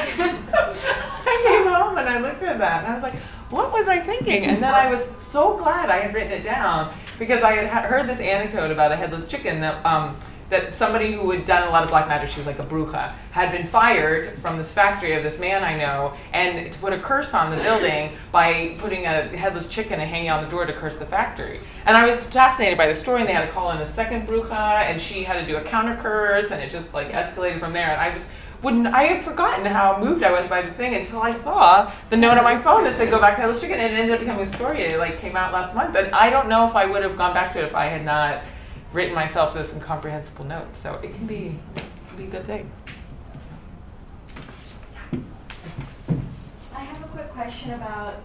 came home and I looked at that and I was like, what was I thinking? And then I was so glad I had written it down because I had heard this anecdote about a headless chicken that somebody who had done a lot of black magic, she was like a bruja, had been fired from this factory of this man I know, and to put a curse on the building by putting a headless chicken and hanging on the door to curse the factory. And I was fascinated by the story, and they had to call in a second bruja, and she had to do a counter curse, and it just like escalated from there. And I had forgotten how moved I was by the thing until I saw the note on my phone that said go back to headless chicken, and it ended up becoming a story. It like came out last month, and I don't know if I would have gone back to it if I had not written myself this incomprehensible note. So it can be a good thing. I have a quick question about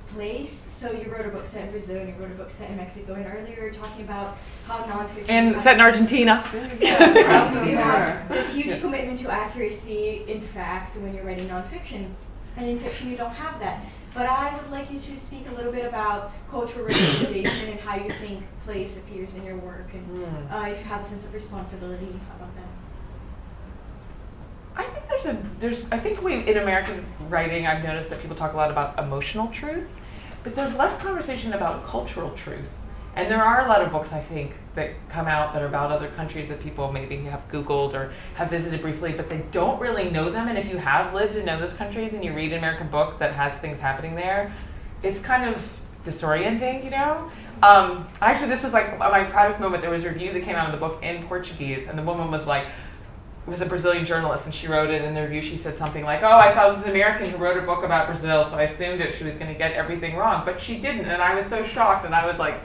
place. So you wrote a book set in Brazil and you wrote a book set in Mexico, and earlier you were talking about how nonfiction And set in Argentina. you have this huge commitment to accuracy in fact when you're writing nonfiction, and in fiction you don't have that. But I would like you to speak a little bit about cultural representation and how you think place appears in your work, and if you have a sense of responsibility about that. I think I think in American writing, I've noticed that people talk a lot about emotional truth, but there's less conversation about cultural truth. And there are a lot of books, I think, that come out that are about other countries that people maybe have Googled or have visited briefly, but they don't really know them. And if you have lived and know those countries and you read an American book that has things happening there, it's kind of disorienting, you know? Actually, this was like my proudest moment. There was a review that came out of the book in Portuguese, and the woman was like, it was a Brazilian journalist, and she wrote it in the review. She said something like, "Oh, I saw this American who wrote a book about Brazil, so I assumed that she was going to get everything wrong, but she didn't." And I was so shocked, and I was like,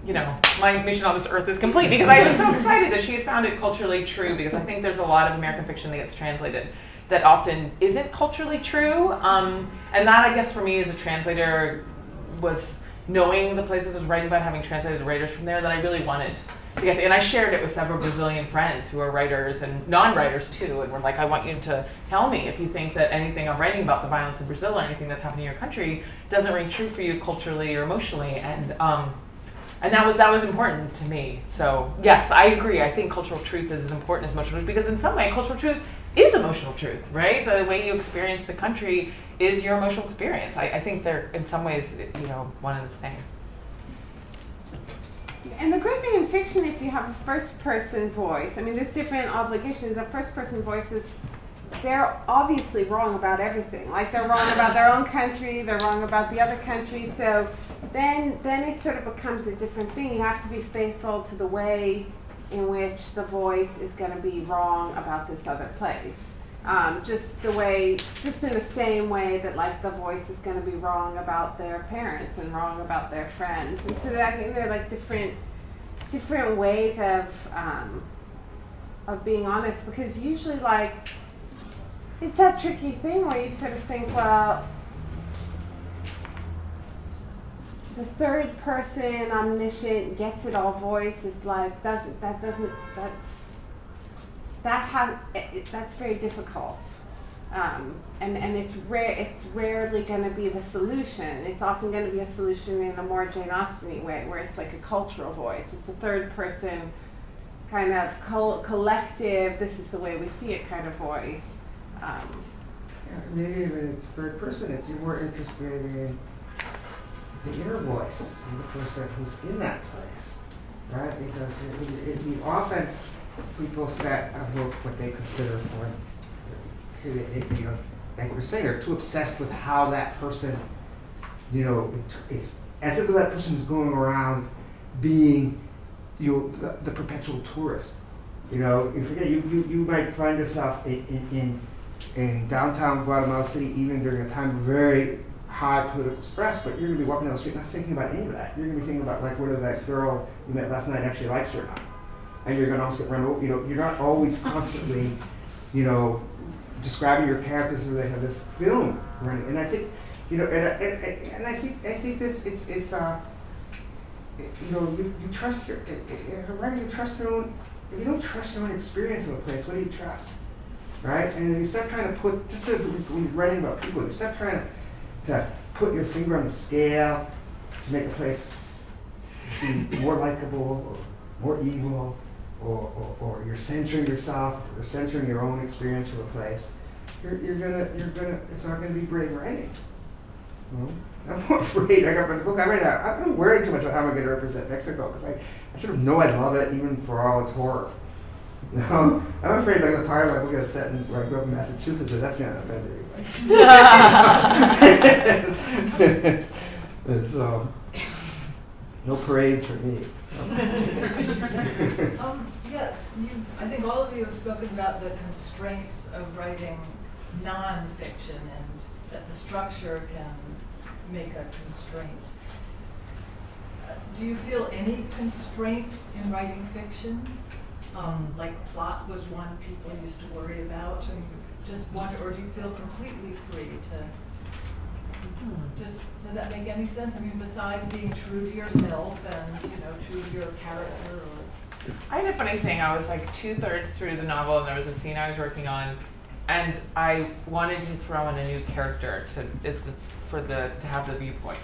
you know, my mission on this earth is complete, because I was so excited that she had found it culturally true, because I think there's a lot of American fiction that gets translated that often isn't culturally true. And that, I guess, for me as a translator was knowing the places I was writing about, having translated writers from there, that I really wanted to get there. And I shared it with several Brazilian friends who are writers and non-writers too, and were like, I want you to tell me if you think that anything I'm writing about the violence in Brazil or anything that's happening in your country doesn't ring true for you culturally or emotionally. And that was important to me. So yes, I agree. I think cultural truth is as important as emotional truth, because in some way cultural truth is emotional truth, right? The way you experience the country is your emotional experience. I think they're in some ways, you know, one and the same. And the great thing in fiction, if you have a first-person voice, I mean, there's different obligations. A first-person voice is, they're obviously wrong about everything. Like, they're wrong about their own country, they're wrong about the other country, so then it sort of becomes a different thing. You have to be faithful to the way in which the voice is going to be wrong about this other place. Just in the same way that, like, the voice is going to be wrong about their parents and wrong about their friends. And so I think they're like different ways of being honest, because usually, like, it's that tricky thing where you sort of think, well, the third person omniscient gets it all voice is like, that's very difficult, and it's rarely going to be the solution. It's often going to be a solution in a more Jane Austen-y way, where it's like a cultural voice. It's a third person kind of collective, this is the way we see it kind of voice. Yeah, maybe when it's third person, it's more interested in the inner voice of the person who's in that place, right? Because it often people set a book what they consider for, you know, like we're saying, they're too obsessed with how that person, you know, is as if that person is going around being, you know, the perpetual tourist. You know, you forget you might find yourself in downtown Guatemala City even during a time of very high political stress, but you're going to be walking down the street not thinking about any of that. You're going to be thinking about, like, whether that girl you met last night actually likes you or not. And you're going to almost get run over. You know, you're not always constantly, you know, describing your characters as they have this film running. And I think, you know, and I think this it's you know, you trust your as a writer, you trust your own. If you don't trust your own experience of a place, what do you trust, right? And you start trying to put, just when you're writing about people, you start trying to put your finger on the scale to make a place seem more likable or more evil, or you're censoring yourself, or censoring your own experience of a place. It's not gonna be brave writing. Well, I'm more afraid. I got my book. I'm worried too much about how I'm going to represent Mexico, because I sort of know I love it even for all its horror. No, I'm afraid, like, the part of my book is set in where I grew up in Massachusetts, and that's going to offend everybody. It's no parades for me. Yes, I think all of you have spoken about the constraints of writing non-fiction, and that the structure can make a constraint. Do you feel any constraints in writing fiction? Like plot was one people used to worry about, and just wonder, or do you feel completely free to just, does that make any sense? I mean, besides being true to yourself and, you know, true to your character, or... I had a funny thing. I was like 2/3 through the novel, and there was a scene I was working on, and I wanted to throw in a new character to have the viewpoint.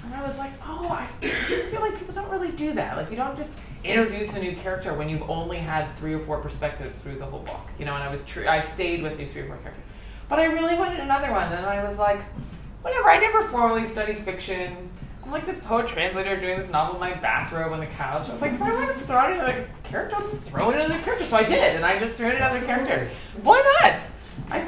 And I was like, oh, I just feel like people don't really do that. Like, you don't just introduce a new character when you've only had 3 or 4 perspectives through the whole book, And I stayed with these 3 or 4 characters. But I really wanted another one, and I was like, whatever. I never formally studied fiction. I'm like this poet translator doing this novel in my bathrobe on the couch. I was like, if I want to throw in another character, I'll just throw in another character. So I did, and I just threw in another character. Why not?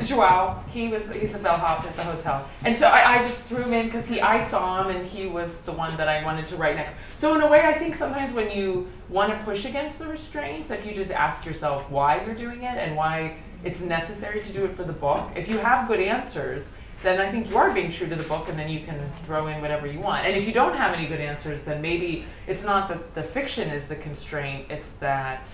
Joao, he's a bellhop at the hotel. And so I just threw him in because I saw him and he was the one that I wanted to write next. So in a way, I think sometimes when you want to push against the restraints, if you just ask yourself why you're doing it and why it's necessary to do it for the book, if you have good answers, then I think you are being true to the book, and then you can throw in whatever you want. And if you don't have any good answers, then maybe it's not that the fiction is the constraint, it's that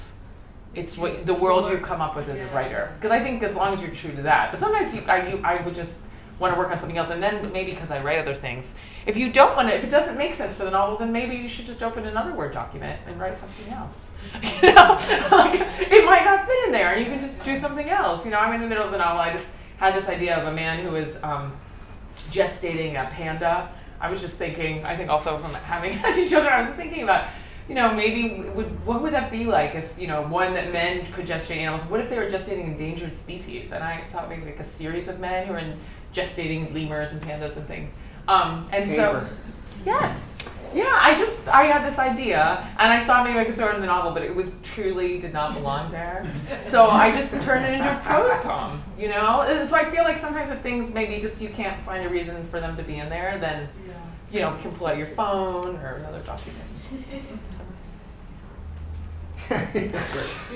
it's what the world you come up with as a writer. Because I think as long as you're true to that. But sometimes I would just want to work on something else, and then maybe because I write other things, if you don't want to, if it doesn't make sense for the novel, then maybe you should just open another Word document and write something else. Like, it might not fit in there, and you can just do something else. I'm in the middle of the novel. I just had this idea of a man who is gestating a panda. I was just thinking, I think also from having had 2 children, I was thinking about, maybe what would that be like if, one, that men could gestate animals. What if they were gestating endangered species? And I thought maybe like a series of men who are gestating lemurs and pandas and things. Yes. Yeah, I had this idea, and I thought maybe I could throw it in the novel, but it truly did not belong there. So I just turned it into a prose poem, And so I feel like sometimes if things maybe just you can't find a reason for them to be in there, then, you can pull out your phone or another document.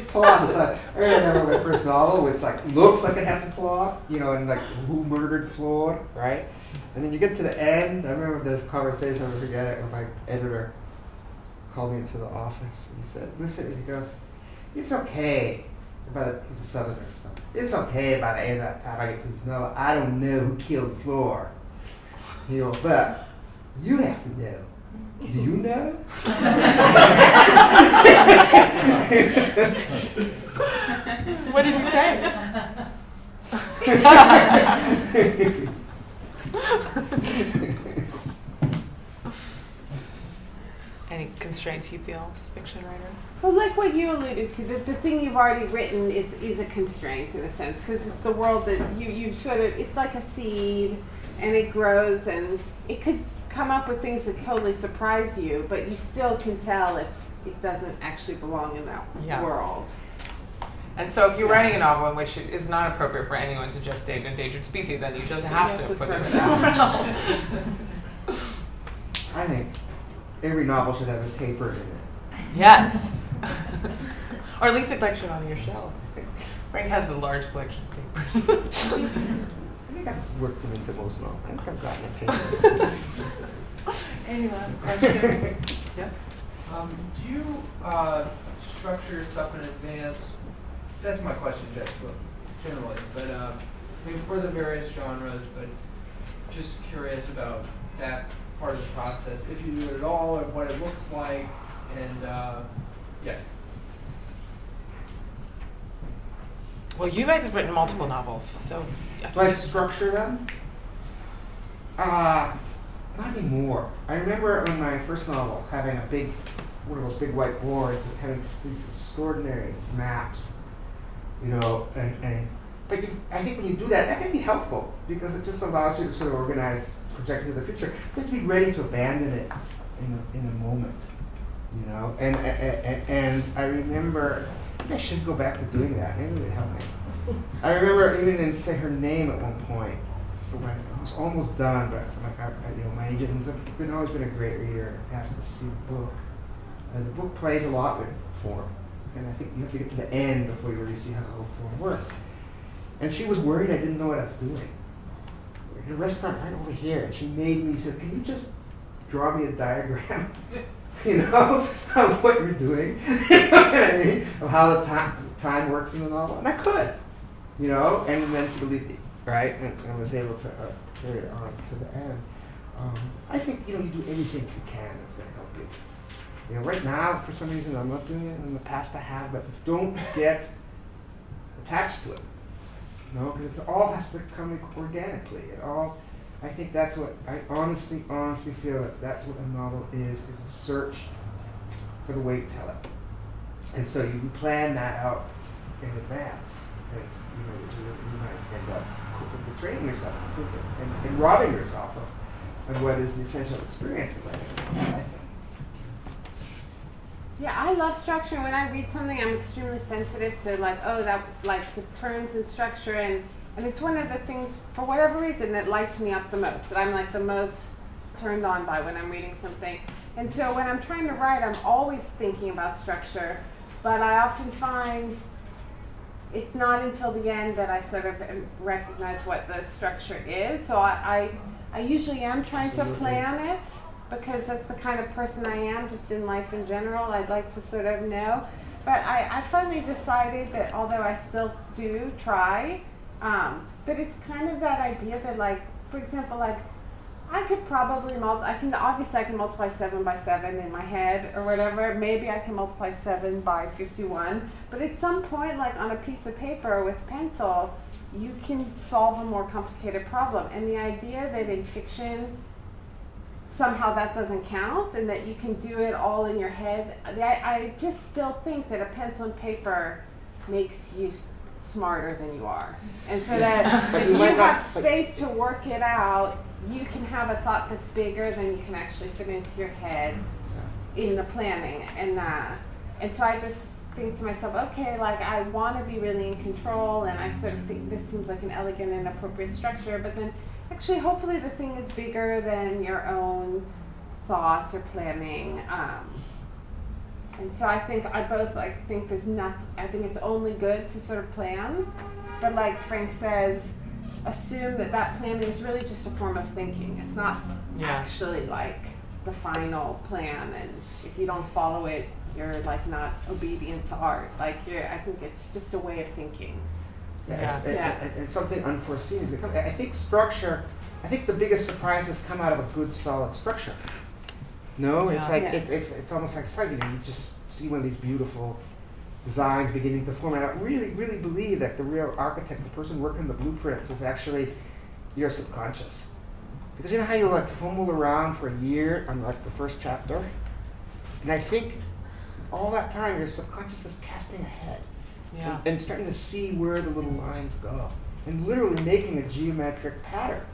Plots. I remember my first novel, which looks like it has a plot, and who murdered Floyd, right? And then you get to the end. I remember the conversation, I'll never forget it, where my editor called me into the office. He said, listen, he goes, it's okay, he's a southerner, so it's okay by the end of that time I get to this novel, I don't know who killed Floor. But you have to know. Do you know? What did you say? Any constraints you feel as a fiction writer? Well, like what you alluded to, the thing you've already written is a constraint in a sense, because it's the world that you sort of, it's like a seed, and it grows, and it could come up with things that totally surprise you, but you still can tell if it doesn't actually belong in that world. And so if you're writing a novel in which it is not appropriate for anyone to gestate an endangered species, then you just have to put it somewhere else. I think every novel should have a taper in it. Yes. Or at least a collection on your shelf. Frank has a large collection of papers. I think I've worked them into most novels. I think I've gotten a taper. Any last question? Yep. Do you structure your stuff in advance? That's my question, Jeff, generally. But for the various genres, but just curious about that part of the process, if you do it at all, or what it looks like, and Well, you guys have written multiple novels, so. Do I structure them? Not anymore. I remember in my first novel having one of those big white boards and having just these extraordinary maps, but I think when you do that can be helpful because it just allows you to sort of organize, project into the future. You have to be ready to abandon it in a moment, And I remember, maybe I should go back to doing that. Maybe it would help me. I remember even say her name at one point. When I was almost done, but my agent has always been a great reader. Asked to see the book. And the book plays a lot with form. And I think you have to get to the end before you really see how the whole form works. And she was worried I didn't know what I was doing. In a restaurant right over here, and she made me, said, can you just draw me a diagram, of what you're doing, of how the time works in the novel? And I could, and then she believed me, right? And I was able to carry it on to the end. I think, you do anything you can that's going to help you. Right now, for some reason, I'm not doing it. In the past, I have, but don't get attached to it. No, because it all has to come organically. I think that's what I honestly feel that that's what a novel is a search for the way to tell it. And so you can plan that out in advance. It's, you might end up betraying yourself and robbing yourself of what is the essential experience of writing, I think. Yeah, I love structure. When I read something, I'm extremely sensitive to the terms and structure, and it's one of the things, for whatever reason, that lights me up the most, that I'm like the most turned on by when I'm reading something. And so when I'm trying to write, I'm always thinking about structure, but I often find it's not until the end that I sort of recognize what the structure is. So I usually am trying to plan it, because that's the kind of person I am, just in life in general. I'd like to sort of know. But I finally decided that, although I still do try, but it's kind of that idea that, like, for example, like, I could probably I can multiply 7 by 7 in my head or whatever. Maybe I can multiply 7 by 51. But at some point, like on a piece of paper with pencil, you can solve a more complicated problem. And the idea that in fiction, somehow that doesn't count and that you can do it all in your head, I just still think that a pencil and paper makes you smarter than you are. And so that if you have space to work it out, you can have a thought that's bigger than you can actually fit into your head in the planning. And so I just think to myself, okay, like, I want to be really in control, and I sort of think this seems like an elegant and appropriate structure, but then actually hopefully the thing is bigger than your own thoughts or planning. And so I think I both think I think it's only good to sort of plan, but like Frank says, assume that planning is really just a form of thinking. It's not actually like the final plan, and if you don't follow it, you're like not obedient to art. Like I think it's just a way of thinking. And something unforeseen is becoming. I think structure. I think the biggest surprises come out of a good, solid structure. No, it's like it's almost like sight. You just see one of these beautiful designs beginning to form. And I really, really believe that the real architect, the person working the blueprints, is actually your subconscious. Because you know how you like fumble around for a year on like the first chapter, and I think all that time your subconscious is casting ahead. Yeah. And starting to see where the little lines go, and literally making a geometric pattern,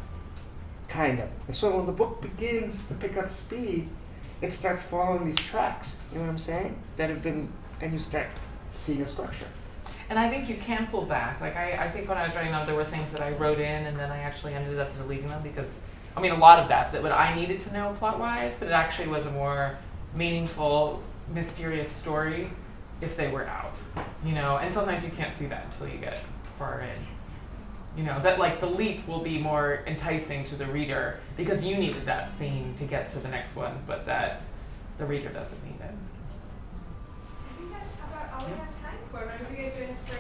kind of. And so when the book begins to pick up speed, it starts following these tracks, you know what I'm saying, that have been, and you start seeing a structure. And I think you can pull back. Like I think when I was writing them, there were things that I wrote in and then I actually ended up deleting them because, I mean, a lot of that what I needed to know plot-wise, but it actually was a more meaningful, mysterious story if they were out, you know, and sometimes you can't see that until you get far in. You know, that like the leap will be more enticing to the reader because you needed that scene to get to the next one, but that the reader doesn't need it. I think that's about all we have time for. Whenever you guys join us for